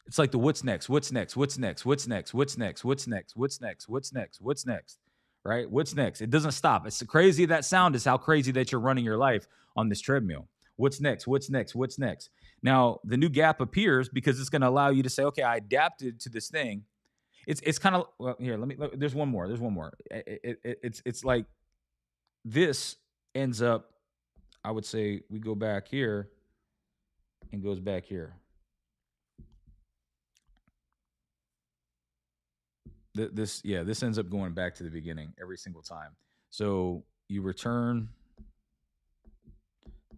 It's like the what's next, what's next, what's next, what's next, what's next, what's next, what's next, what's next, what's next, right? What's next? It doesn't stop. It's crazy that sound is how crazy that you're running your life on this treadmill. What's next? What's next? What's next? Now the new gap appears because it's going to allow you to say, okay, I adapted to this thing. It's kind of well, here. There's one more. There's one more. It's like this ends up. I would say we go back here and goes back here. This ends up going back to the beginning every single time. So you return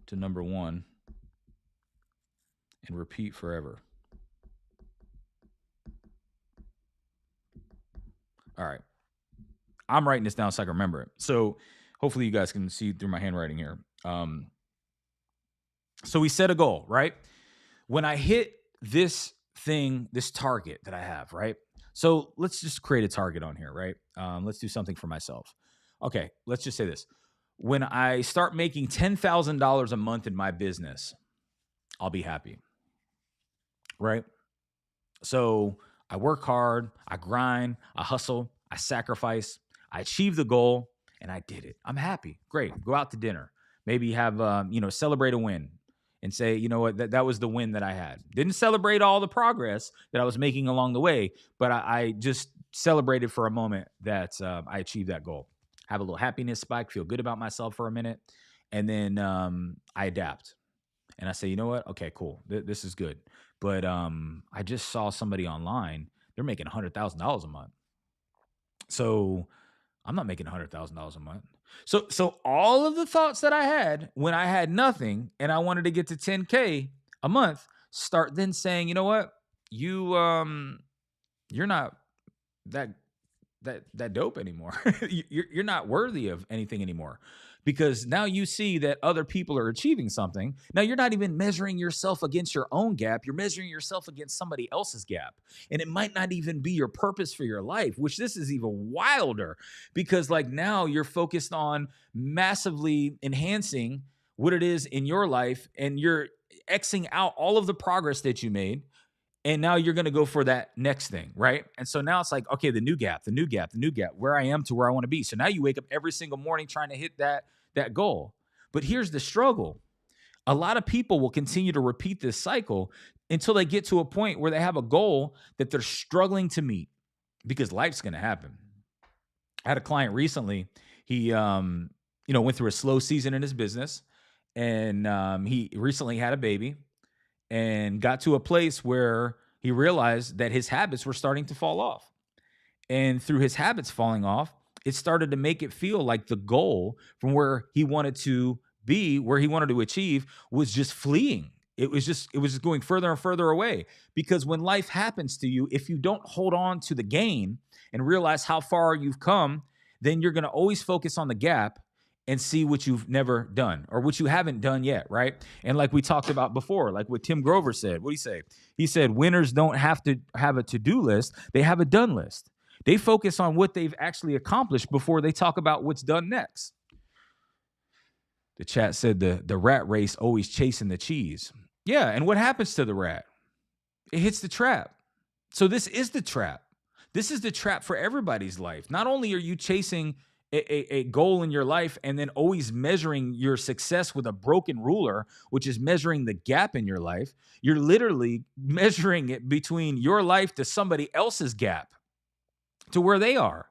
to number one and repeat forever. All right. I'm writing this down so I can remember it. So hopefully you guys can see through my handwriting here. So we set a goal, right? When I hit this thing, this target that I have, right? So let's just create a target on here, right? Let's do something for myself. Okay, let's just say this. When I start making $10,000 a month in my business, I'll be happy, right? So I work hard, I grind, I hustle, I sacrifice, I achieve the goal, and I did it. I'm happy. Great. Go out to dinner. Maybe have, celebrate a win and say, you know what, that was the win that I had. Didn't celebrate all the progress that I was making along the way, but I just celebrated for a moment that I achieved that goal. Have a little happiness spike, feel good about myself for a minute, and then I adapt. And I say, you know what? Okay, cool. This is good. But I just saw somebody online. They're making $100,000 a month. So I'm not making $100,000 a month. So all of the thoughts that I had when I had nothing and I wanted to get to 10K a month start then saying, you know what? you're not that that dope anymore. You're not worthy of anything anymore, because now you see that other people are achieving something. Now you're not even measuring yourself against your own gap. You're measuring yourself against somebody else's gap. And it might not even be your purpose for your life, which this is even wilder, because like now you're focused on massively enhancing what it is in your life, and you're Xing out all of the progress that you made, and now you're going to go for that next thing, right? And so now it's like, okay, the new gap, the new gap, the new gap, where I am to where I want to be. So now you wake up every single morning trying to hit that goal. But here's the struggle. A lot of people will continue to repeat this cycle until they get to a point where they have a goal that they're struggling to meet, because life's going to happen. I had a client recently. He went through a slow season in his business, and he recently had a baby, and got to a place where he realized that his habits were starting to fall off. And through his habits falling off, it started to make it feel like the goal from where he wanted to be, where he wanted to achieve, was just fleeing. It was just going further and further away. Because when life happens to you, if you don't hold on to the gain and realize how far you've come, then you're going to always focus on the gap and see what you've never done or what you haven't done yet, right? And like we talked about before, like what Tim Grover said, what did he say? He said, winners don't have to have a to-do list. They have a done list. They focus on what they've actually accomplished before they talk about what's done next. The chat said the rat race always chasing the cheese. Yeah, and what happens to the rat? It hits the trap. So this is the trap. This is the trap for everybody's life. Not only are you chasing a goal in your life and then always measuring your success with a broken ruler, which is measuring the gap in your life, you're literally measuring it between your life to somebody else's gap, to where they are.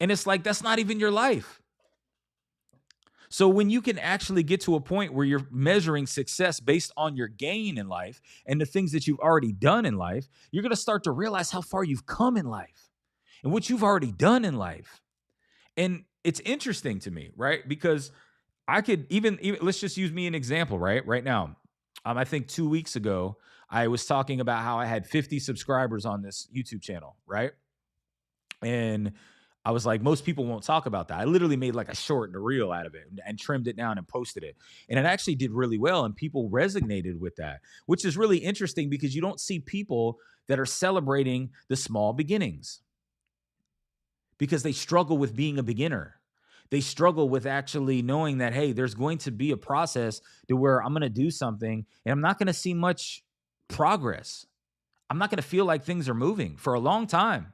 And it's like, that's not even your life. So when you can actually get to a point where you're measuring success based on your gain in life and the things that you've already done in life, you're going to start to realize how far you've come in life and what you've already done in life. And it's interesting to me, right? Because I could even let's just use me an example, right now. I think 2 weeks ago, I was talking about how I had 50 subscribers on this YouTube channel, right? And I was like, most people won't talk about that. I literally made like a short and a reel out of it and trimmed it down and posted it. And it actually did really well. And people resonated with that, which is really interesting because you don't see people that are celebrating the small beginnings, because they struggle with being a beginner. They struggle with actually knowing that, hey, there's going to be a process to where I'm going to do something and I'm not going to see much progress. I'm not going to feel like things are moving for a long time.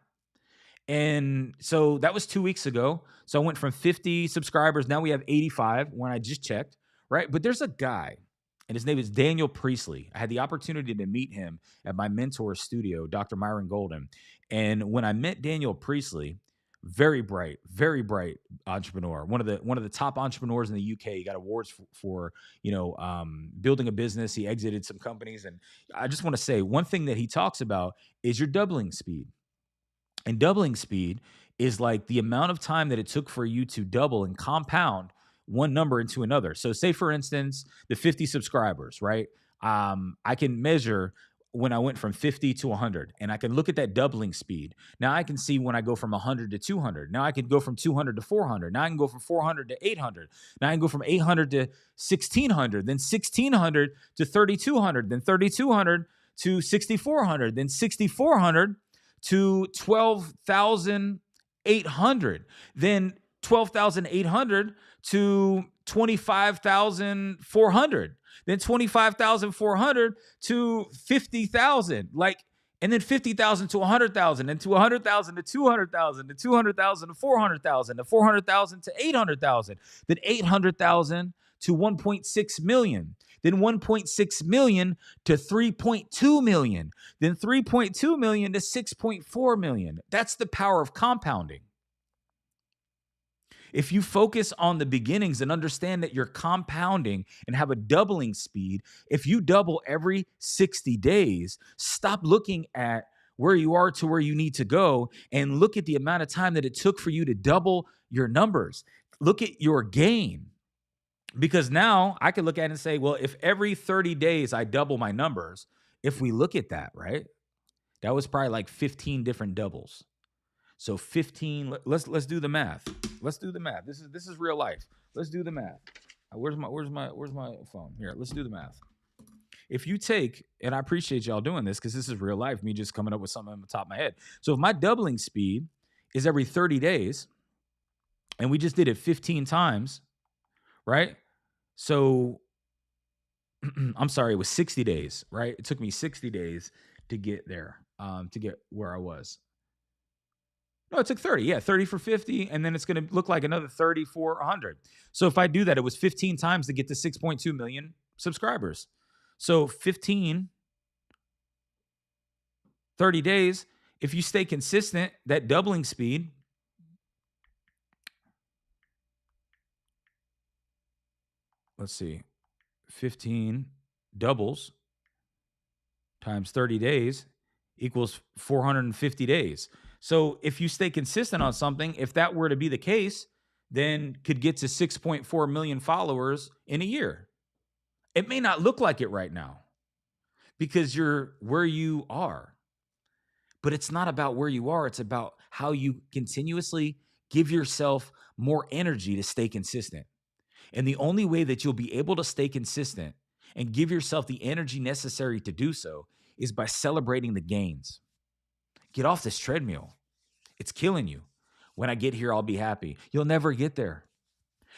And so that was 2 weeks ago. So I went from 50 subscribers. Now we have 85 when I just checked, right? But there's a guy, and his name is Daniel Priestley. I had the opportunity to meet him at my mentor's studio, Dr. Myron Golden. And when I met Daniel Priestley, very bright entrepreneur, one of the top entrepreneurs in the UK. He got awards for building a business. He exited some companies. And I just want to say one thing that he talks about is your doubling speed. And doubling speed is like the amount of time that it took for you to double and compound one number into another. So say, for instance, the 50 subscribers, right? I can measure when I went from 50 to 100, and I can look at that doubling speed. Now I can see when I go from 100 to 200. Now I can go from 200 to 400. Now I can go from 400 to 800. Now I can go from 800 to 1600, then 1600 to 3200, then 3200 to 6400, then 6400 to 12,800, then 12,800 to 25,400, then 25,400 to 50,000, and then 50,000 to 100,000, and to 100,000 to 200,000, to 200,000 to 400,000, to 400,000 to 800,000, then 800,000 to 1.6 million, then 1.6 million to 3.2 million, then 3.2 million to 6.4 million. That's the power of compounding. If you focus on the beginnings and understand that you're compounding and have a doubling speed, if you double every 60 days, stop looking at where you are to where you need to go and look at the amount of time that it took for you to double your numbers. Look at your gain. Because now I can look at it and say, well, if every 30 days I double my numbers, if we look at that, right? That was probably like 15 different doubles. So 15. Let's do the math. Let's do the math. This is real life. Let's do the math. Where's my phone? Here, let's do the math. If you take, and I appreciate y'all doing this because this is real life, me just coming up with something on the top of my head. So if my doubling speed is every 30 days, and we just did it 15 times, right? So I'm sorry, it was 60 days, right? It took me 60 days to get there, to get where I was. No, it took 30. Yeah, 30 for 50. And then it's going to look like another 30 for 100. So if I do that, it was 15 times to get to 6.2 million subscribers. So 15, 30 days, if you stay consistent, that doubling speed, let's see, 15 doubles times 30 days equals 450 days. So if you stay consistent on something, if that were to be the case, then could get to 6.4 million followers in a year. It may not look like it right now because you're where you are, but it's not about where you are. It's about how you continuously give yourself more energy to stay consistent. And the only way that you'll be able to stay consistent and give yourself the energy necessary to do so is by celebrating the gains. Get off this treadmill. It's killing you. When I get here, I'll be happy. You'll never get there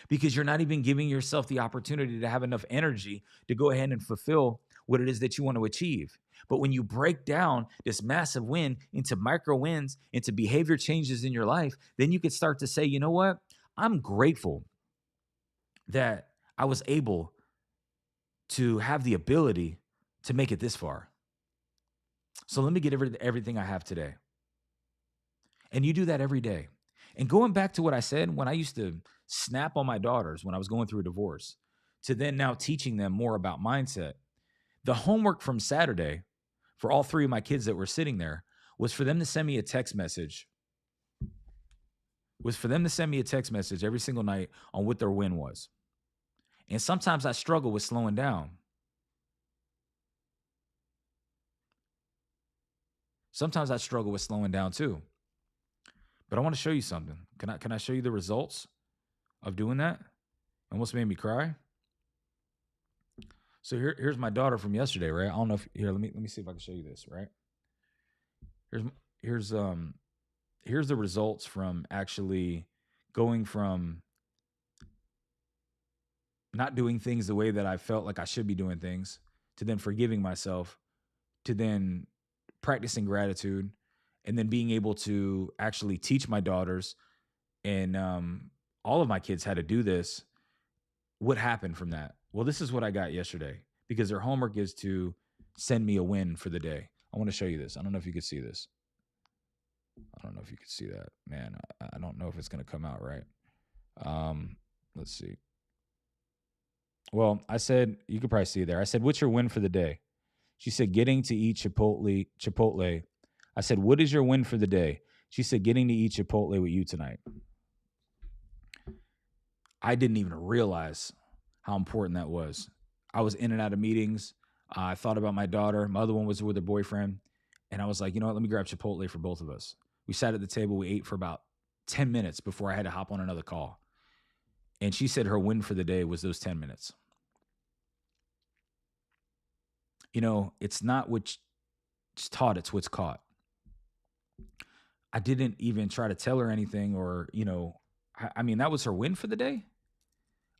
because you're not even giving yourself the opportunity to have enough energy to go ahead and fulfill what it is that you want to achieve. But when you break down this massive win into micro wins, into behavior changes in your life, then you can start to say, you know what? I'm grateful that I was able to have the ability to make it this far. So let me get everything I have today. And you do that every day. And going back to what I said, when I used to snap on my daughters when I was going through a divorce, to then now teaching them more about mindset, the homework from Saturday for all three of my kids that were sitting there was for them to send me a text message. Every single night on what their win was. And sometimes I struggle with slowing down. Sometimes I struggle with slowing down too. But I want to show you something. Can I show you the results of doing that? Almost made me cry. So here's my daughter from yesterday, right? I don't know if here. Let me see if I can show you this, right? Here's the results from actually going from not doing things the way that I felt like I should be doing things, to then forgiving myself, to then practicing gratitude, and then being able to actually teach my daughters and all of my kids how to do this. What happened from that? Well, this is what I got yesterday because their homework is to send me a win for the day. I want to show you this. I don't know if you could see this. I don't know if you could see that. Man, I don't know if it's going to come out right. Let's see. Well, I said, you could probably see it there. I said, what's your win for the day? She said, getting to eat Chipotle. I said, what is your win for the day? She said, getting to eat Chipotle with you tonight. I didn't even realize how important that was. I was in and out of meetings. I thought about my daughter. My other one was with her boyfriend. And I was like, you know what? Let me grab Chipotle for both of us. We sat at the table. We ate for about 10 minutes before I had to hop on another call. And she said her win for the day was those 10 minutes. You know, it's not what's taught, it's what's caught. I didn't even try to tell her anything or, you know, I mean, that was her win for the day.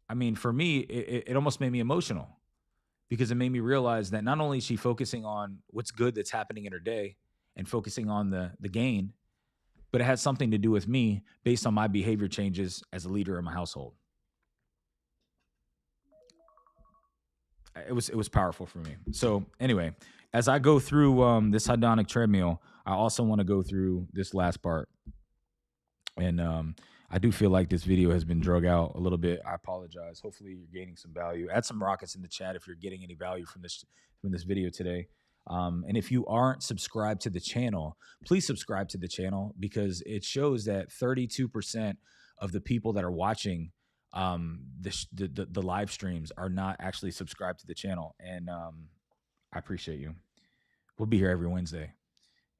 I mean, for me, it almost made me emotional because it made me realize that not only is she focusing on what's good that's happening in her day and focusing on the gain, but it has something to do with me based on my behavior changes as a leader in my household. It was powerful for me. So anyway, as I go through this hedonic treadmill, I also want to go through this last part. And I do feel like this video has been drug out a little bit. I apologize. Hopefully you're gaining some value. Add some rockets in the chat if you're getting any value from this video today. And if you aren't subscribed to the channel, please subscribe to the channel because it shows that 32% of the people that are watching the live streams are not actually subscribed to the channel. And I appreciate you. We'll be here every Wednesday.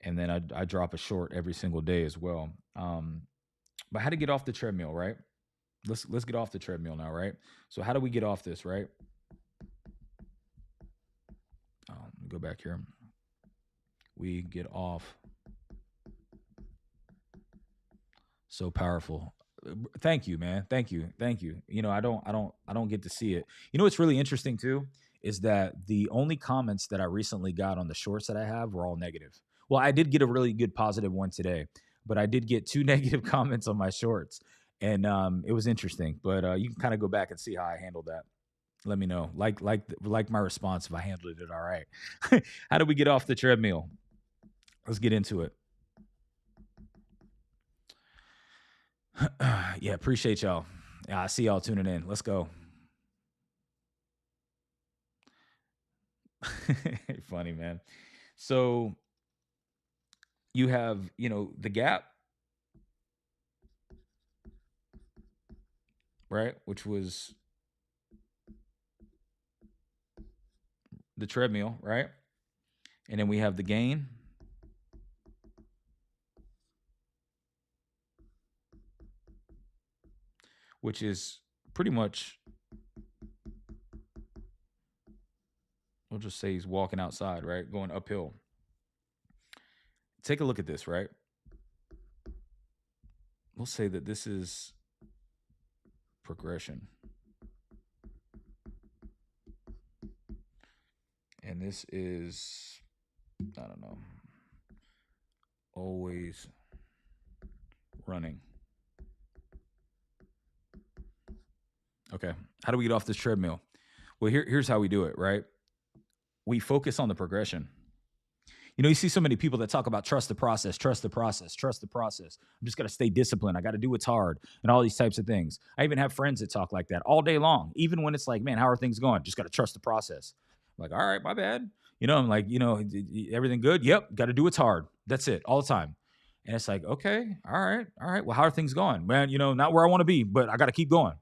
and then I drop a short every single day as well. But how to get off the treadmill, right? Let's get off the treadmill now, right? So how do we get off this, right? Go back here. We get off. So powerful. Thank you, man. Thank you. Thank you. I don't get to see it. You know what's really interesting too is that the only comments that I recently got on the shorts that I have were all negative. Well, I did get a really good positive one today, but I did get two negative comments on my shorts, and it was interesting. But you can kind of go back and see how I handled that. Let me know, like my response if I handled it all right. How do we get off the treadmill? Let's get into it. Yeah, appreciate y'all. Yeah, I see y'all tuning in. Let's go. Funny, man. So you have, the gap, right? Which was the treadmill, right? And then we have the gain, which is pretty much, we'll just say he's walking outside, right? Going uphill. Take a look at this, right? We'll say that this is progression. And this is, I don't know, always running. Okay. How do we get off this treadmill? Well, here's how we do it, right? We focus on the progression. You see so many people that talk about trust the process, trust the process, trust the process. I'm just got to stay disciplined. I got to do what's hard and all these types of things. I even have friends that talk like that all day long, even when it's like, man, how are things going? Just got to trust the process. I'm like, all right, my bad. I'm like, everything good? Yep. Got to do what's hard. That's it all the time. And it's like, okay, all right, all right. Well, how are things going? Man, not where I want to be, but I got to keep going.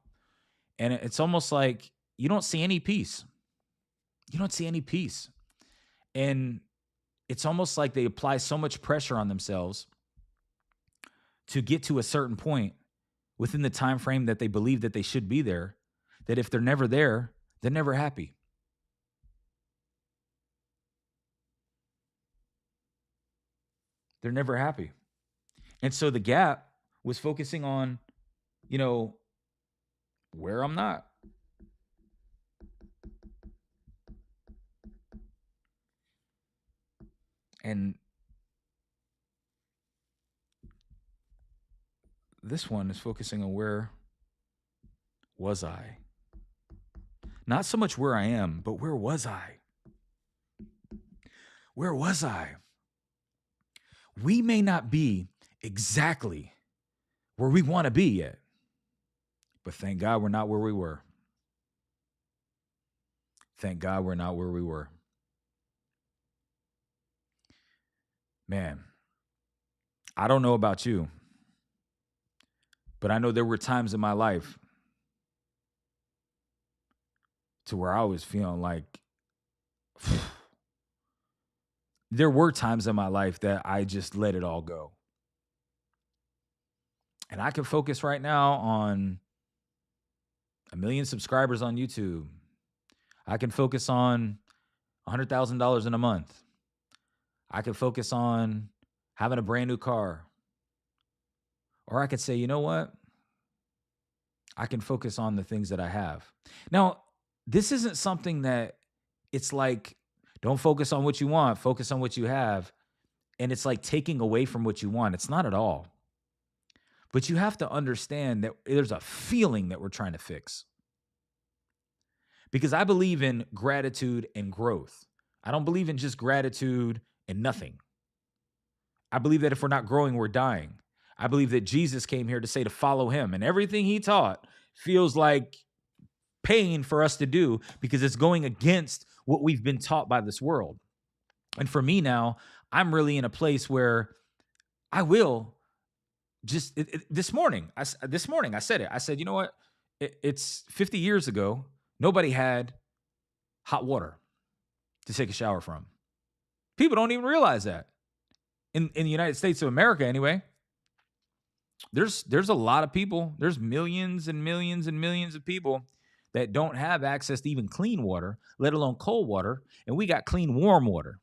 And it's almost like you don't see any peace. You don't see any peace. And it's almost like they apply so much pressure on themselves to get to a certain point within the time frame that they believe that they should be there, that if they're never there, they're never happy. They're never happy. And so the gap was focusing on, where I'm not. And this one is focusing on where was I? Not so much where I am, but where was I? Where was I? We may not be exactly where we want to be yet, but thank God we're not where we were. Thank God we're not where we were. Man, I don't know about you, but I know there were times in my life to where I was feeling like there were times in my life that I just let it all go. And I can focus right now on 1 million subscribers on YouTube. I can focus on $100,000 in a month. I can focus on having a brand new car. Or I could say, you know what? I can focus on the things that I have. Now, this isn't something that it's like, don't focus on what you want, focus on what you have. And it's like taking away from what you want. It's not at all. But you have to understand that there's a feeling that we're trying to fix. Because I believe in gratitude and growth. I don't believe in just gratitude and nothing. I believe that if we're not growing, we're dying. I believe that Jesus came here to say to follow him, and everything he taught feels like pain for us to do because it's going against what we've been taught by this world. And for me now, I'm really in a place where I will just this morning. I said it. I said, you know what? It's 50 years ago. Nobody had hot water to take a shower from. People don't even realize that. in the United States of America anyway, there's a lot of people, there's millions and millions and millions of people that don't have access to even clean water, let alone cold water, and we got clean warm water.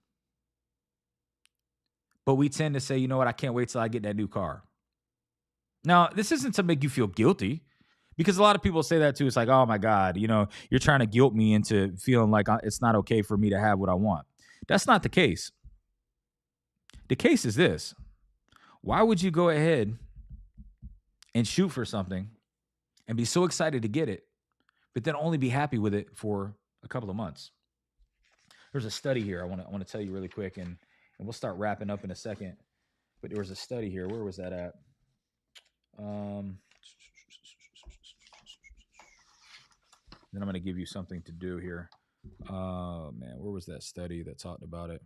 But we tend to say, you know what, I can't wait till I get that new car. Now, this isn't to make you feel guilty because a lot of people say that too. It's like, oh my God, you're trying to guilt me into feeling like it's not okay for me to have what I want. That's not the case. The case is this: why would you go ahead and shoot for something and be so excited to get it, but then only be happy with it for a couple of months? There's a study here I want to tell you really quick, and we'll start wrapping up in a second. But there was a study here. Where was that at? Then I'm going to give you something to do here. Man, where was that study that talked about it?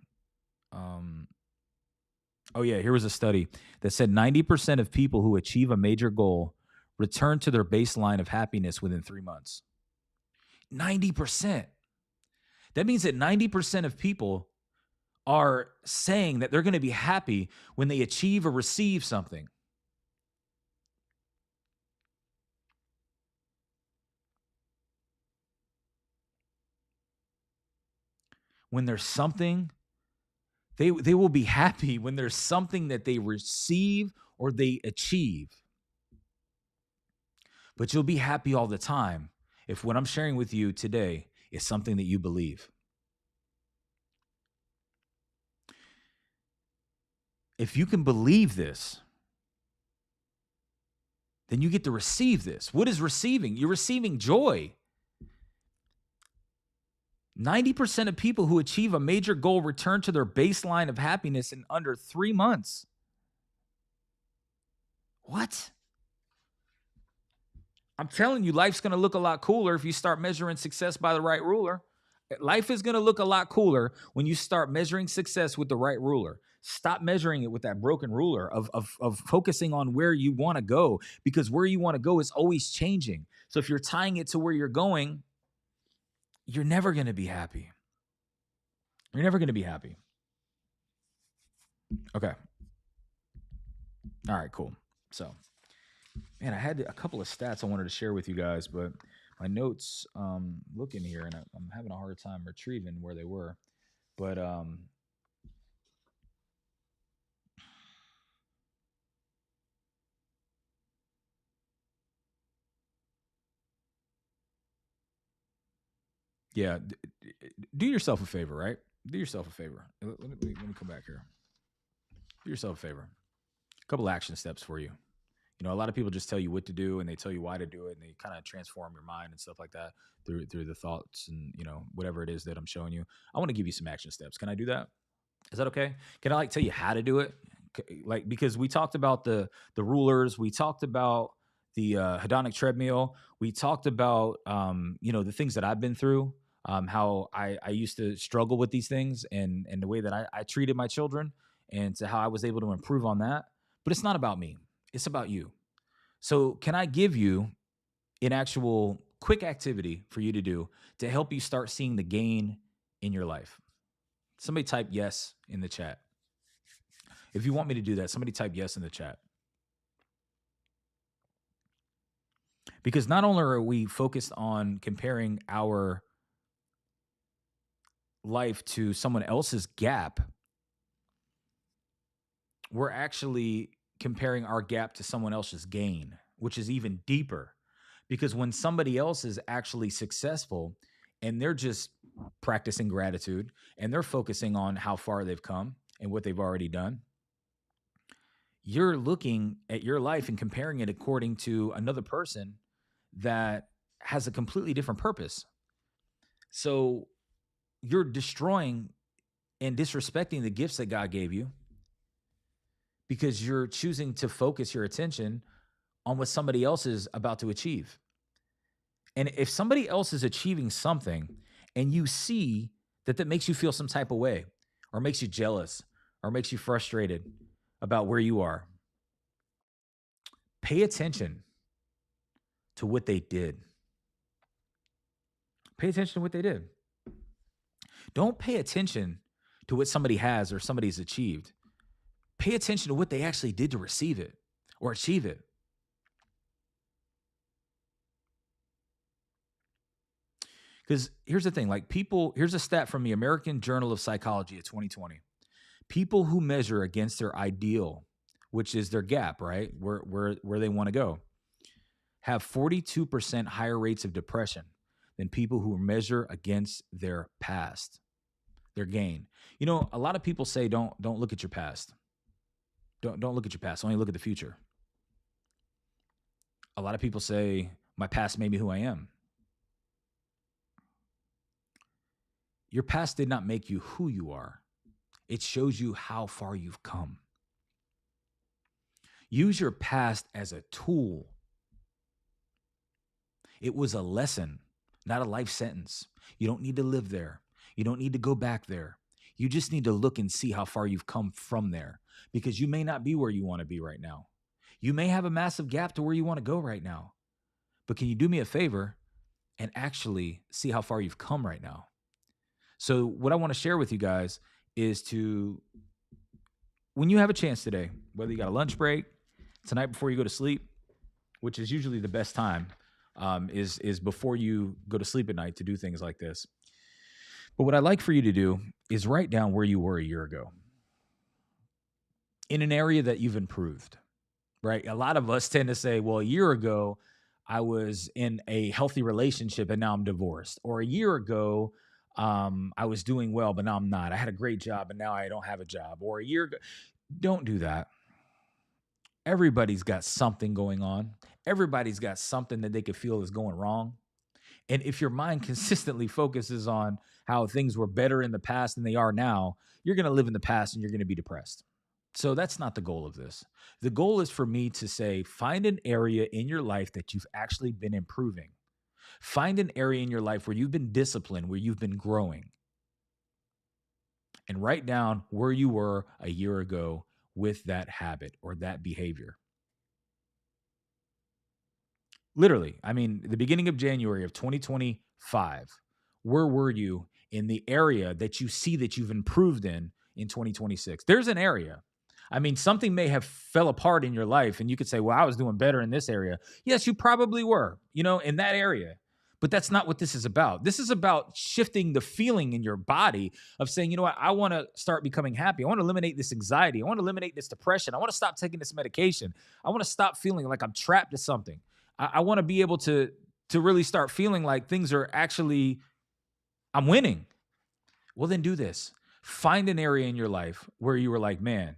Oh yeah, here was a study that said 90% of people who achieve a major goal return to their baseline of happiness within 3 months. 90%. That means that 90% of people are saying that they're going to be happy when they achieve or receive something. When there's something, they will be happy when there's something that they receive or they achieve. But you'll be happy all the time if what I'm sharing with you today is something that you believe. If you can believe this, then you get to receive this. What is receiving? You're receiving joy. 90% of people who achieve a major goal return to their baseline of happiness in under 3 months. What? I'm telling you, life's going to look a lot cooler if you start measuring success by the right ruler. Life is going to look a lot cooler when you start measuring success with the right ruler. Stop measuring it with that broken ruler of focusing on where you want to go, because where you want to go is always changing. So if you're tying it to where you're going, you're never going to be happy. You're never going to be happy. Okay. All right, cool. So, man, I had a couple of stats I wanted to share with you guys, but my notes look in here, and I'm having a hard time retrieving where they were. But yeah, do yourself a favor, right? Do yourself a favor. Let me come back here. Do yourself a favor. A couple action steps for you. A lot of people just tell you what to do and they tell you why to do it, and they kind of transform your mind and stuff like that through the thoughts and whatever it is that I'm showing you. I want to give you some action steps. Can I do that? Is that okay? Can I tell you how to do it? Because we talked about the rulers, we talked about the hedonic treadmill, we talked about the things that I've been through, how I used to struggle with these things, and the way that I treated my children, and to how I was able to improve on that. But it's not about me. It's about you. So can I give you an actual quick activity for you to do to help you start seeing the gain in your life? Somebody type yes in the chat. If you want me to do that, somebody type yes in the chat. Because not only are we focused on comparing our life to someone else's gap, we're actually comparing our gap to someone else's gain, which is even deeper. Because when somebody else is actually successful and they're just practicing gratitude and they're focusing on how far they've come and what they've already done, you're looking at your life and comparing it according to another person that has a completely different purpose. So you're destroying and disrespecting the gifts that God gave you because you're choosing to focus your attention on what somebody else is about to achieve. And if somebody else is achieving something and you see that makes you feel some type of way, or makes you jealous, or makes you frustrated about where you are, pay attention to what they did. Pay attention to what they did. Don't pay attention to what somebody has or somebody's achieved. Pay attention to what they actually did to receive it or achieve it. Because here's the thing, like here's a stat from the American Journal of Psychology of 2020. People who measure against their ideal, which is their gap, right? Where they want to go, have 42% higher rates of depression than people who measure against their past, their gain. You know, a lot of people say don't look at your past. Don't look at your past, only look at the future. A lot of people say my past made me who I am. Your past did not make you who you are. It shows you how far you've come. Use your past as a tool. It was a lesson, not a life sentence. You don't need to live there. You don't need to go back there. You just need to look and see how far you've come from there, because you may not be where you want to be right now. You may have a massive gap to where you want to go right now. But can you do me a favor and actually see how far you've come right now? So what I want to share with you guys is when you have a chance today, whether you got a lunch break, tonight before you go to sleep, which is usually the best time, is before you go to sleep at night to do things like this. But what I'd like for you to do is write down where you were a year ago in an area that you've improved, right? A lot of us tend to say, well, a year ago, I was in a healthy relationship and now I'm divorced. Or a year ago, I was doing well, but now I'm not. I had a great job and now I don't have a job. Or a year ago. Don't do that. Everybody's got something going on. Everybody's got something that they could feel is going wrong. And if your mind consistently focuses on how things were better in the past than they are now, you're going to live in the past and you're going to be depressed. So that's not the goal of this. The goal is for me to say, find an area in your life that you've actually been improving. Find an area in your life where you've been disciplined, where you've been growing. And write down where you were a year ago with that habit or that behavior. Literally, I mean, the beginning of January of 2025, where were you in the area that you see that you've improved in 2026? There's an area. I mean, something may have fell apart in your life and you could say, well, I was doing better in this area. Yes, you probably were, in that area. But that's not what this is about. This is about shifting the feeling in your body of saying, you know what, I want to start becoming happy. I want to eliminate this anxiety. I want to eliminate this depression. I want to stop taking this medication. I want to stop feeling like I'm trapped to something. I want to be able to really start feeling like things are actually, I'm winning. Well, then do this. Find an area in your life where you were like, man,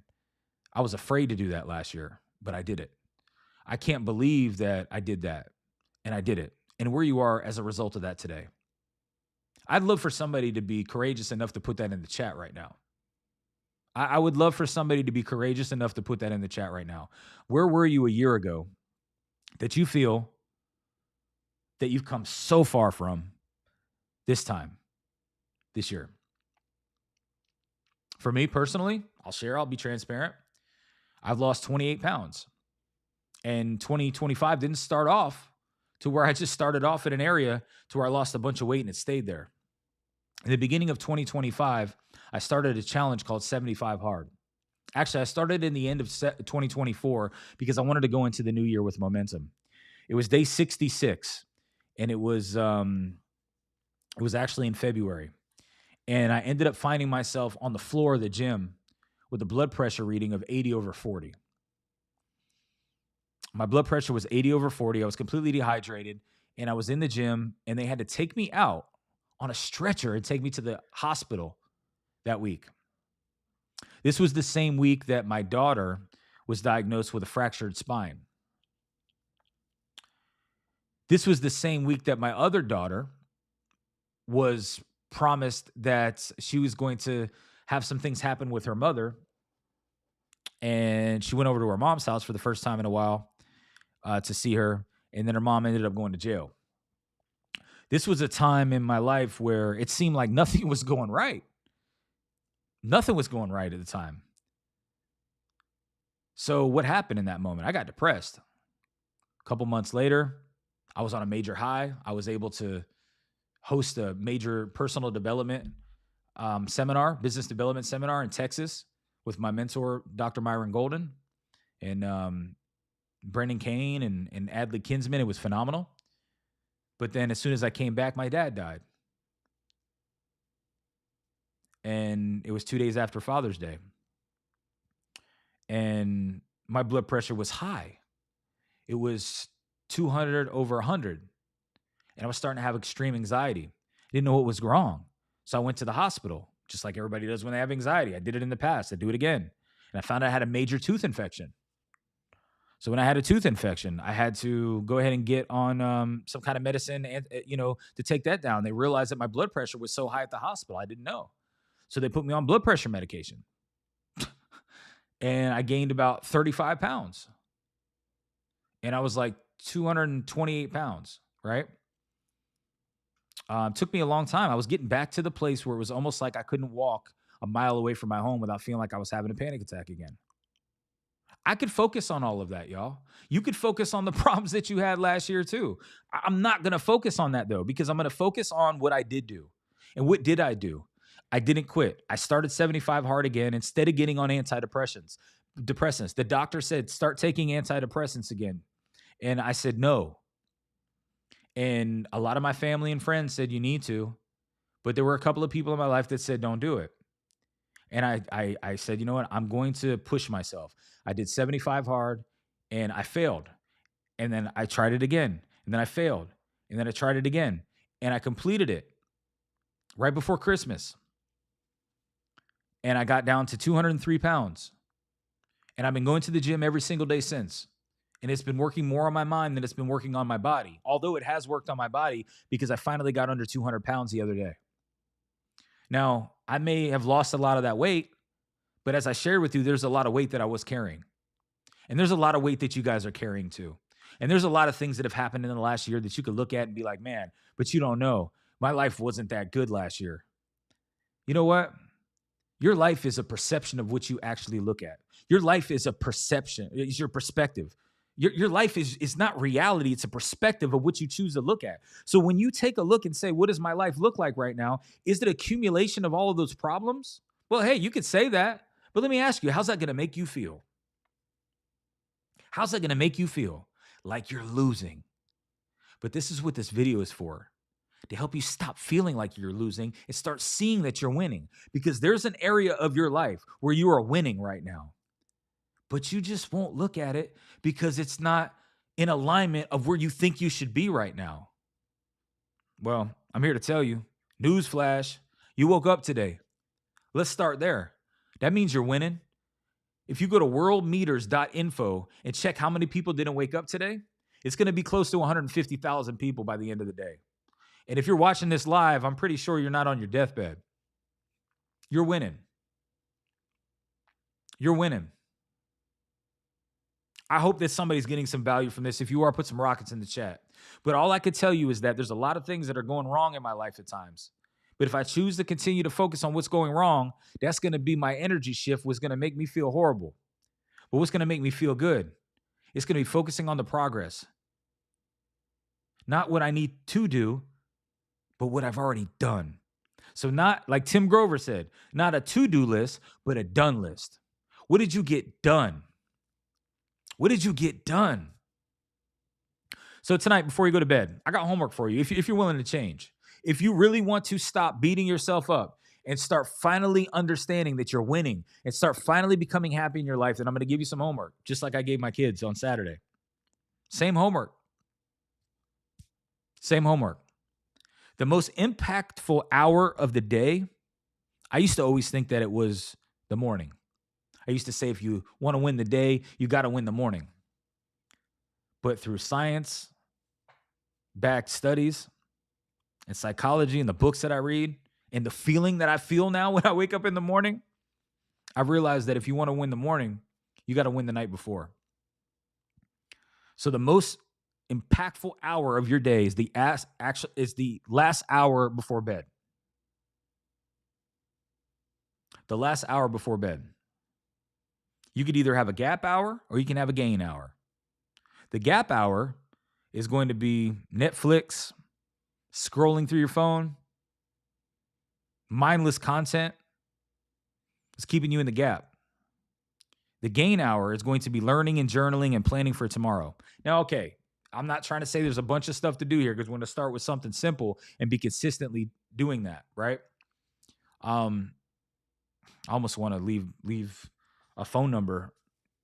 I was afraid to do that last year, but I did it. I can't believe that I did that, and I did it. And where you are as a result of that today. I'd love for somebody to be courageous enough to put that in the chat right now. I would love for somebody to be courageous enough to put that in the chat right now. Where were you a year ago that you feel that you've come so far from this year? For me personally, I'll be transparent. I've lost 28 pounds. And 2025 didn't start off to where I just started off in an area to where I lost a bunch of weight and it stayed there. In the beginning of 2025, I started a challenge called 75 Hard. Actually, I started in the end of 2024 because I wanted to go into the new year with momentum. It was day 66, and it was actually in February. And I ended up finding myself on the floor of the gym with a blood pressure reading of 80/40. My blood pressure was 80/40. I was completely dehydrated, and I was in the gym, and they had to take me out on a stretcher and take me to the hospital that week. This was the same week that my daughter was diagnosed with a fractured spine. This was the same week that my other daughter was promised that she was going to have some things happen with her mother, and she went over to her mom's house for the first time in a while to see her, and then her mom ended up going to jail. This was a time in my life where it seemed like nothing was going right. Nothing was going right at the time. So what happened in that moment? I got depressed. A couple months later, I was on a major high. I was able to host a major personal development business development seminar in Texas with my mentor, Dr. Myron Golden, and Brendan Kane and Adley Kinsman. It was phenomenal. But then as soon as I came back, my dad died. And it was 2 days after Father's Day. And my blood pressure was high. It was 200 over 100. And I was starting to have extreme anxiety. I didn't know what was wrong. So I went to the hospital, just like everybody does when they have anxiety. I did it in the past. I do it again. And I found out I had a major tooth infection. So when I had a tooth infection, I had to go ahead and get on some kind of medicine, and to take that down. They realized that my blood pressure was so high at the hospital. I didn't know. So they put me on blood pressure medication. And I gained about 35 pounds. And I was like 228 pounds, right? Took me a long time. I was getting back to the place where it was almost like I couldn't walk a mile away from my home without feeling like I was having a panic attack again. I could focus on all of that, y'all. You could focus on the problems that you had last year too. I'm not going to focus on that though, because I'm going to focus on what I did do. And what did I do? I didn't quit. I started 75 hard again instead of getting on depressants. The doctor said, start taking antidepressants again. And I said, no. And a lot of my family and friends said, you need to. But there were a couple of people in my life that said, don't do it. And I said, you know what? I'm going to push myself. I did 75 hard and I failed. And then I tried it again. And then I failed. And then I tried it again. And I completed it right before Christmas. And I got down to 203 pounds. And I've been going to the gym every single day since. And it's been working more on my mind than it's been working on my body. Although it has worked on my body because I finally got under 200 pounds the other day. Now, I may have lost a lot of that weight, but as I shared with you, there's a lot of weight that I was carrying. And there's a lot of weight that you guys are carrying too. And there's a lot of things that have happened in the last year that you could look at and be like, man, but you don't know. My life wasn't that good last year. You know what? Your life is a perception of what you actually look at. Your life is a perception. It's your perspective. Your life is not reality. It's a perspective of what you choose to look at. So when you take a look and say, what does my life look like right now? Is it accumulation of all of those problems? Well, hey, you could say that. But let me ask you, how's that going to make you feel? How's that going to make you feel? Like you're losing. But this is what this video is for. To help you stop feeling like you're losing and start seeing that you're winning. Because there's an area of your life where you are winning right now. But you just won't look at it because it's not in alignment of where you think you should be right now. Well, I'm here to tell you, newsflash, you woke up today. Let's start there. That means you're winning. If you go to worldmeters.info and check how many people didn't wake up today, it's going to be close to 150,000 people by the end of the day. And if you're watching this live, I'm pretty sure you're not on your deathbed. You're winning. You're winning. I hope that somebody's getting some value from this. If you are, put some rockets in the chat. But all I could tell you is that there's a lot of things that are going wrong in my life at times. But if I choose to continue to focus on what's going wrong, that's going to be my energy shift, what's going to make me feel horrible. But what's going to make me feel good? It's going to be focusing on the progress. Not what I need to do, but what I've already done. So not, like Tim Grover said, not a to-do list, but a done list. What did you get done? What did you get done? So tonight, before you go to bed, I got homework for you. If you're willing to change, if you really want to stop beating yourself up and start finally understanding that you're winning and start finally becoming happy in your life, then I'm going to give you some homework, just like I gave my kids on Saturday. Same homework. Same homework. The most impactful hour of the day, I used to always think that it was the morning. I used to say, if you want to win the day, you got to win the morning. But through science-backed studies and psychology and the books that I read and the feeling that I feel now when I wake up in the morning, I've realized that if you want to win the morning, you got to win the night before. So the most impactful hour of your day is the last hour before bed. The last hour before bed. You could either have a gap hour or you can have a gain hour. The gap hour is going to be Netflix, scrolling through your phone, mindless content. It's keeping you in the gap. The gain hour is going to be learning and journaling and planning for tomorrow. Now, okay, I'm not trying to say there's a bunch of stuff to do here because we're going to start with something simple and be consistently doing that, right? Um, I almost want to leave a phone number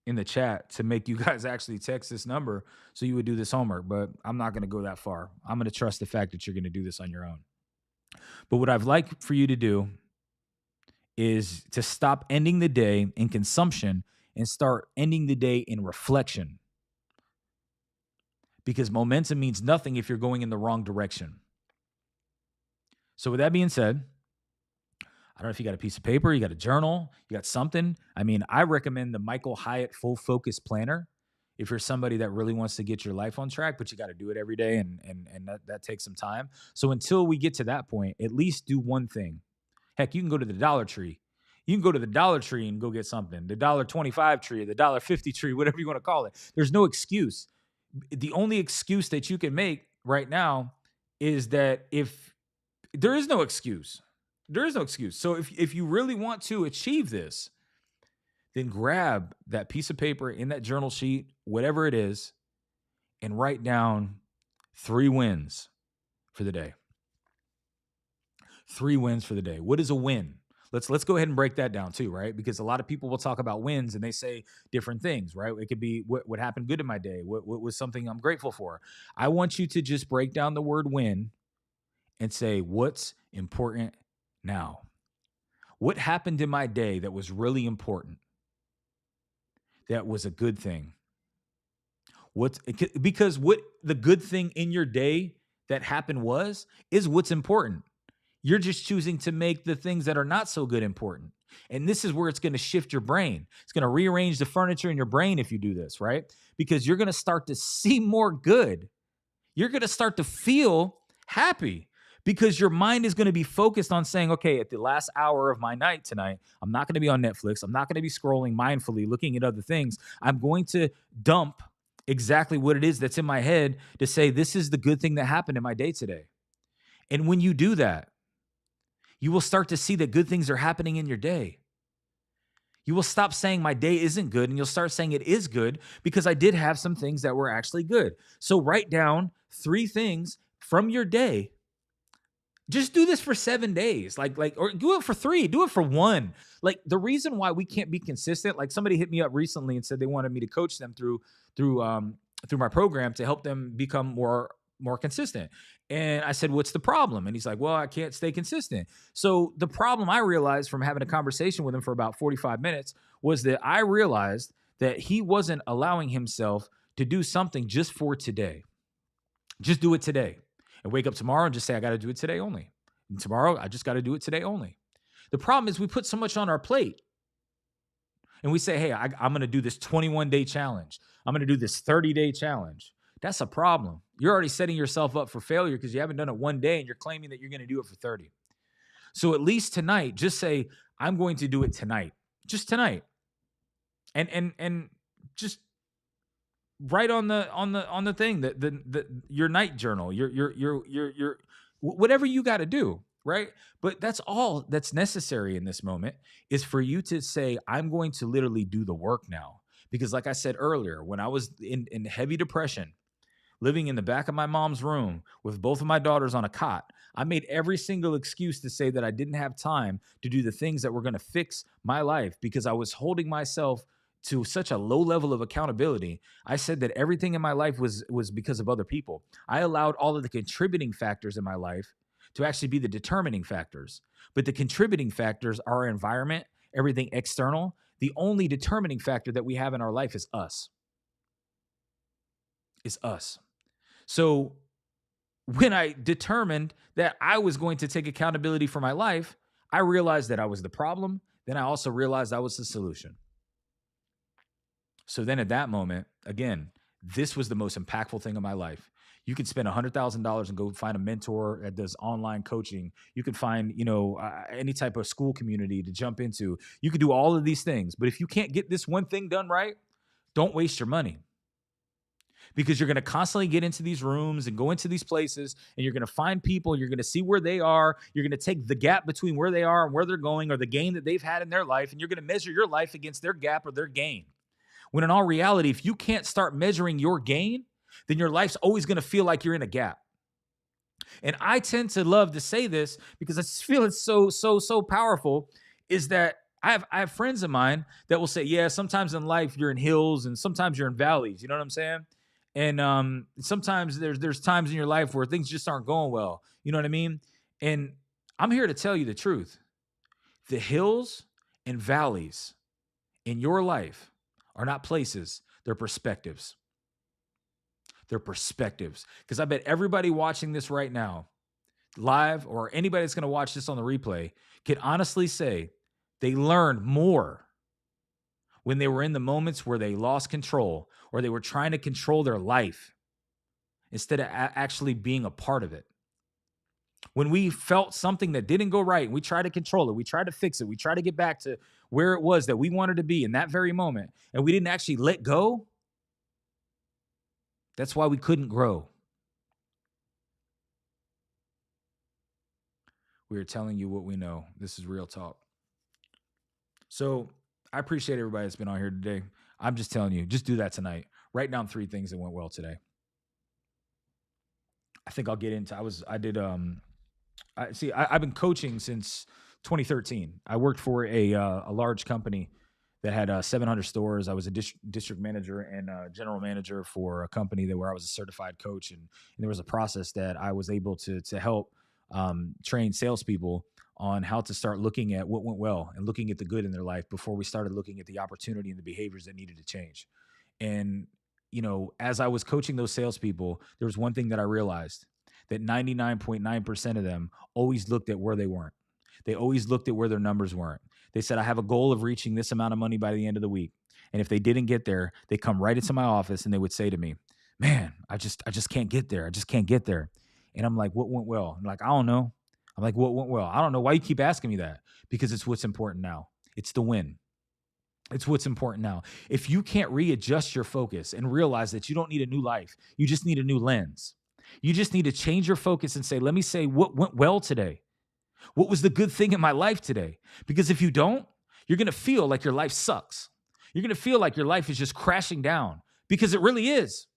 in the chat to make you guys actually text this number so you would do this homework, but I'm not going to go that far. I'm going to trust the fact that you're going to do this on your own. But what I'd like for you to do is to stop ending the day in consumption and start ending the day in reflection. Because momentum means nothing if you're going in the wrong direction. So with that being said, I don't know if you got a piece of paper, you got a journal, you got something. I mean, I recommend the Michael Hyatt Full Focus Planner if you're somebody that really wants to get your life on track, but you got to do it every day, and that takes some time. So until we get to that point, at least do one thing. Heck, you can go to the Dollar Tree. You can go to the Dollar Tree and go get something. The $1.25 tree, the $1.50 tree, whatever you want to call it. There's no excuse. The only excuse that you can make right now is that if there is no excuse. There is no excuse. So if you really want to achieve this, then grab that piece of paper in that journal sheet, whatever it is, and write down 3 wins for the day. 3 wins for the day. What is a win? Let's go ahead and break that down too, right? Because a lot of people will talk about wins and they say different things, right? It could be what happened good in my day, what was something I'm grateful for. I want you to just break down the word win and say, what's important now? What happened in my day that was really important? That was a good thing. Because what the good thing in your day that happened is what's important. You're just choosing to make the things that are not so good important. And this is where it's going to shift your brain. It's going to rearrange the furniture in your brain if you do this, right? Because you're going to start to see more good. You're going to start to feel happy because your mind is going to be focused on saying, okay, at the last hour of my night tonight, I'm not going to be on Netflix. I'm not going to be scrolling mindfully, looking at other things. I'm going to dump exactly what it is that's in my head to say, this is the good thing that happened in my day today. And when you do that, you will start to see that good things are happening in your day. You will stop saying my day isn't good and you'll start saying it is good because I did have some things that were actually good. So write down 3 things from your day. Just do this for 7 days. Or do it for 3, do it for 1. Like the reason why we can't be consistent, like somebody hit me up recently and said they wanted me to coach them through my program to help them become more consistent. And I said, what's the problem? And he's like, well, I can't stay consistent. So the problem I realized from having a conversation with him for about 45 minutes was that I realized that he wasn't allowing himself to do something just for today. Just do it today and wake up tomorrow and just say, I got to do it today only. And tomorrow, I just got to do it today only. The problem is we put so much on our plate and we say, hey, I'm going to do this 21-day challenge. I'm going to do this 30-day challenge. That's a problem. You're already setting yourself up for failure because you haven't done it 1 day and you're claiming that you're going to do it for 30. So at least tonight, just say, I'm going to do it tonight. Just tonight. And just write on the thing, the your night journal, your whatever you got to do, right? But that's all that's necessary in this moment is for you to say, I'm going to literally do the work now. Because like I said earlier, when I was in heavy depression, living in the back of my mom's room with both of my daughters on a cot, I made every single excuse to say that I didn't have time to do the things that were going to fix my life because I was holding myself to such a low level of accountability. I said that everything in my life was because of other people. I allowed all of the contributing factors in my life to actually be the determining factors. But the contributing factors are our environment, everything external. The only determining factor that we have in our life is us. It's us. So when I determined that I was going to take accountability for my life, I realized that I was the problem. Then I also realized I was the solution. So then at that moment, again, this was the most impactful thing in my life. You can spend $100,000 and go find a mentor that does online coaching. You can find, any type of school community to jump into. You can do all of these things. But if you can't get this one thing done right, don't waste your money. because you're going to constantly get into these rooms and go into these places, and you're going to find people. You're going to see where they are. You're going to take the gap between where they are and where they're going, or the gain that they've had in their life, and you're going to measure your life against their gap or their gain. When in all reality, if you can't start measuring your gain, then your life's always going to feel like you're in a gap. And I tend to love to say this because I just feel it's so powerful, is that I have friends of mine that will say, yeah, sometimes in life you're in hills and sometimes you're in valleys. You know what I'm saying? And sometimes there's times in your life where things just aren't going well. You know what I mean? And I'm here to tell you the truth. The hills and valleys in your life are not places, they're perspectives. They're perspectives. Because I bet everybody watching this right now, live, or anybody that's going to watch this on the replay, can honestly say they learned more when they were in the moments where they lost control or they were trying to control their life instead of actually being a part of it. When we felt something that didn't go right, and we tried to control it, we tried to fix it, we tried to get back to where it was that we wanted to be in that very moment, and we didn't actually let go, that's why we couldn't grow. We are telling you what we know. This is real talk. So I appreciate everybody that's been on here today. I'm just telling you, just do that tonight. Write down 3 things that went well today. I think I'll get into. I've been coaching since 2013. I worked for a large company that had 700 stores. I was a district manager and general manager for a company where I was a certified coach, and there was a process that I was able to help train salespeople on how to start looking at what went well and looking at the good in their life before we started looking at the opportunity and the behaviors that needed to change. And as I was coaching those salespeople, there was one thing that I realized, that 99.9% of them always looked at where they weren't. They always looked at where their numbers weren't. They said, I have a goal of reaching this amount of money by the end of the week. And if they didn't get there, they come right into my office and they would say to me, man, I just can't get there. I just can't get there. And I'm like, what went well? I'm like, I don't know. I'm like, what went well? I don't know. Why you keep asking me that? Because it's what's important now. It's the win. It's what's important now. If you can't readjust your focus and realize that you don't need a new life, you just need a new lens. You just need to change your focus and say, let me say what went well today. What was the good thing in my life today? Because if you don't, you're going to feel like your life sucks. You're going to feel like your life is just crashing down, because it really is.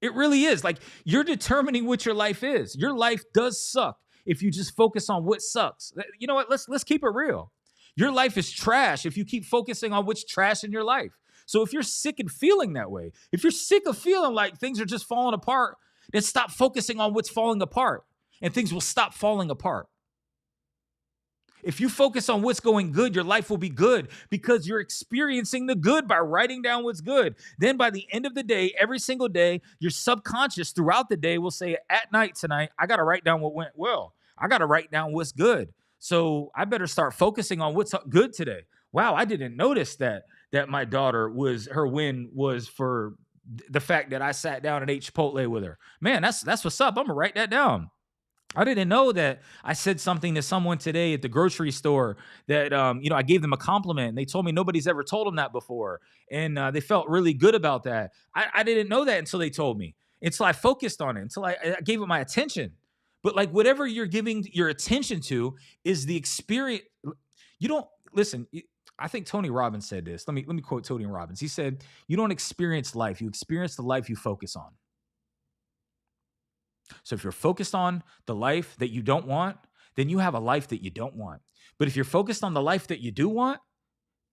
It really is. Like, you're determining what your life is. Your life does suck if you just focus on what sucks. You know what? Let's keep it real. Your life is trash if you keep focusing on what's trash in your life. So if you're sick and feeling that way, if you're sick of feeling like things are just falling apart, then stop focusing on what's falling apart, and things will stop falling apart. If you focus on what's going good, your life will be good because you're experiencing the good by writing down what's good. Then by the end of the day, every single day, your subconscious throughout the day will say, at night tonight, I got to write down what went well. I got to write down what's good. So I better start focusing on what's good today. Wow, I didn't notice that my daughter her win was for the fact that I sat down and ate Chipotle with her. Man, that's what's up. I'm going to write that down. I didn't know that I said something to someone today at the grocery store that, I gave them a compliment, and they told me nobody's ever told them that before. And they felt really good about that. I didn't know that until they told me, until I focused on it, until I gave it my attention. But like, whatever you're giving your attention to is the experience. You don't listen. I think Tony Robbins said this. Let me quote Tony Robbins. He said, you don't experience life. You experience the life you focus on. So if you're focused on the life that you don't want, then you have a life that you don't want. But if you're focused on the life that you do want,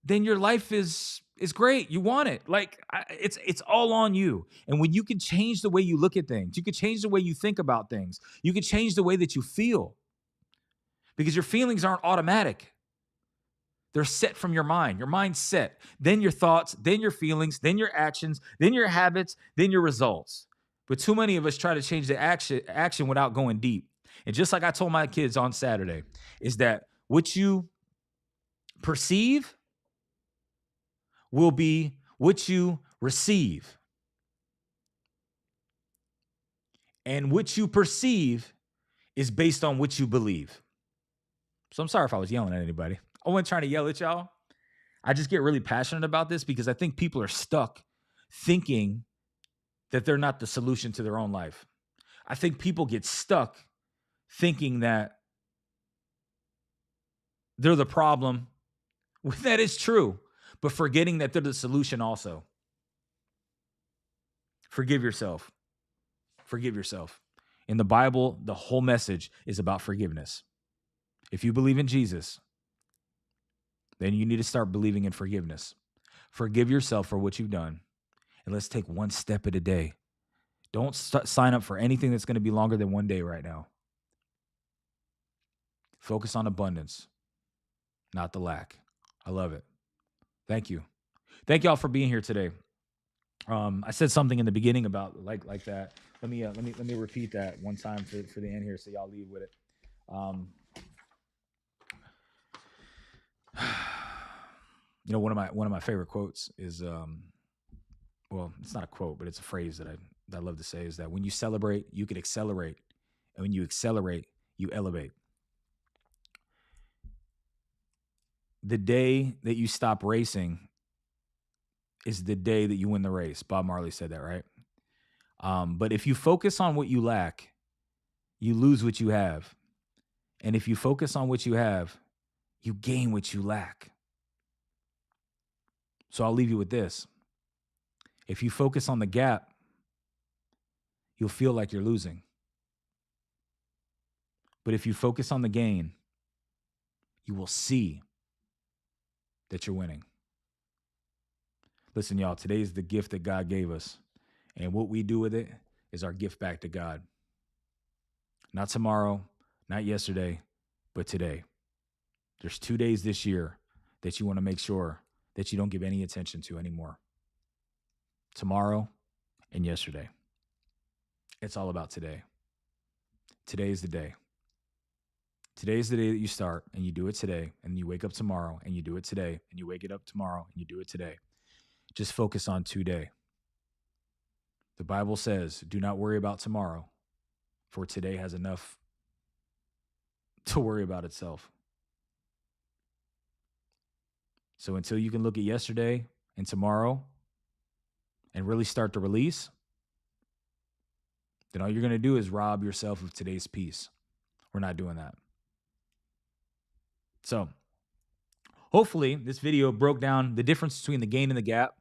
then your life is great. You want it. Like, it's all on you. And when you can change the way you look at things, you can change the way you think about things, you can change the way that you feel, because your feelings aren't automatic. They're set from your mind. Your mind's set. Then your thoughts, then your feelings, then your actions, then your habits, then your results. But too many of us try to change the action without going deep. And just like I told my kids on Saturday, is that what you perceive will be what you receive. And what you perceive is based on what you believe. So I'm sorry if I was yelling at anybody. I wasn't trying to yell at y'all. I just get really passionate about this because I think people are stuck thinking that they're not the solution to their own life. I think people get stuck thinking that they're the problem. That is true, but forgetting that they're the solution also. Forgive yourself. Forgive yourself. In the Bible, the whole message is about forgiveness. If you believe in Jesus, then you need to start believing in forgiveness. Forgive yourself for what you've done, and let's take one step at a day. Don't sign up for anything that's going to be longer than one day right now. Focus on abundance, not the lack. I love it. Thank you. Thank y'all for being here today. I said something in the beginning about like that. Let me repeat that one time for the end here, so y'all leave with it. One of my favorite quotes is well, it's not a quote, but it's a phrase that I love to say, is that when you celebrate, you can accelerate, and when you accelerate, you elevate. The day that you stop racing is the day that you win the race. Bob Marley said that, right? But if you focus on what you lack, you lose what you have. And if you focus on what you have, you gain what you lack. So I'll leave you with this. If you focus on the gap, you'll feel like you're losing. But if you focus on the gain, you will see that you're winning. Listen, y'all, today is the gift that God gave us. And what we do with it is our gift back to God. Not tomorrow, not yesterday, but today. There's 2 days this year that you want to make sure that you don't give any attention to anymore. Tomorrow and yesterday. It's all about today. Today is the day. Today is the day that you start, and you do it today, and you wake up tomorrow, and you do it today, and you wake it up tomorrow, and you do it today. Just focus on today. The Bible says, do not worry about tomorrow, for today has enough to worry about itself. So until you can look at yesterday and tomorrow and really start to release, then all you're going to do is rob yourself of today's peace. We're not doing that. So hopefully this video broke down the difference between the gain and the gap.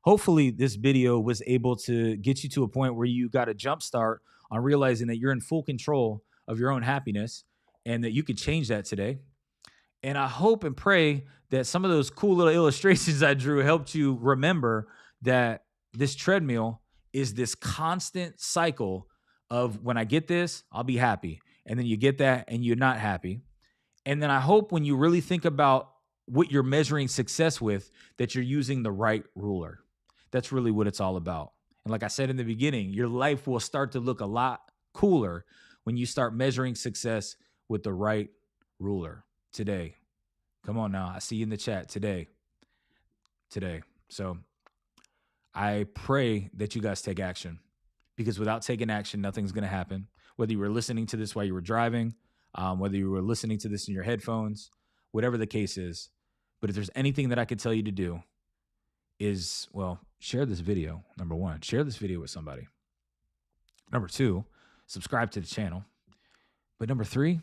Hopefully this video was able to get you to a point where you got a jump start on realizing that you're in full control of your own happiness and that you could change that today. And I hope and pray that some of those cool little illustrations I drew helped you remember that this treadmill is this constant cycle of, when I get this, I'll be happy. And then you get that and you're not happy. And then I hope when you really think about what you're measuring success with, that you're using the right ruler. That's really what it's all about. And like I said in the beginning, your life will start to look a lot cooler when you start measuring success with the right ruler. Today. Come on now. I see you in the chat. Today. So I pray that you guys take action, because without taking action, nothing's going to happen. Whether you were listening to this while you were driving, whether you were listening to this in your headphones, whatever the case is. But if there's anything that I could tell you to do is, well, share this video. Number one, share this video with somebody. Number two, subscribe to the channel. But number three,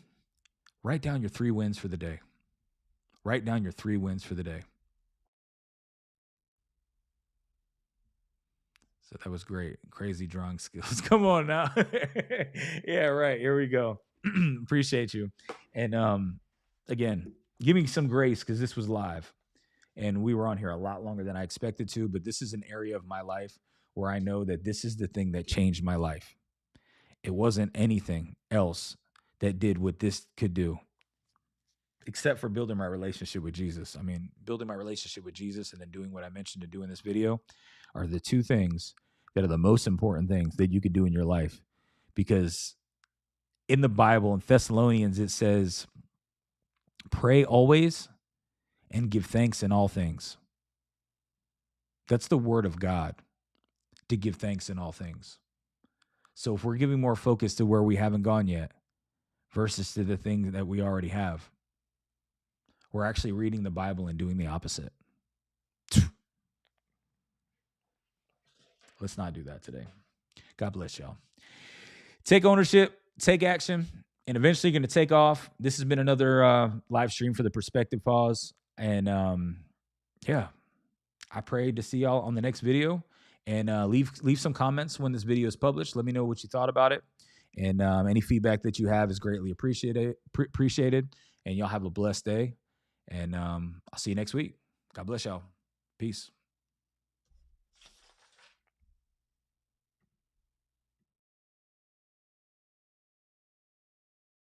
write down your 3 wins for the day. Write down your 3 wins for the day. So that was great. Crazy drawing skills. Come on now. Yeah, right. Here we go. Appreciate you. And again, give me some grace, because this was live. And we were on here a lot longer than I expected to. But this is an area of my life where I know that this is the thing that changed my life. It wasn't anything else that did what this could do, except for building my relationship with Jesus. I mean, building my relationship with Jesus and then doing what I mentioned to do in this video are the 2 things that are the most important things that you could do in your life. Because in the Bible, in Thessalonians, it says, pray always and give thanks in all things. That's the word of God, to give thanks in all things. So if we're giving more focus to where we haven't gone yet versus to the things that we already have, we're actually reading the Bible and doing the opposite. Let's not do that today. God bless y'all. Take ownership, take action, and eventually you're going to take off. This has been another live stream for the Perspective Pause. And yeah, I pray to see y'all on the next video. And leave some comments when this video is published. Let me know what you thought about it. And any feedback that you have is greatly appreciated. And y'all have a blessed day. And I'll see you next week. God bless y'all. Peace.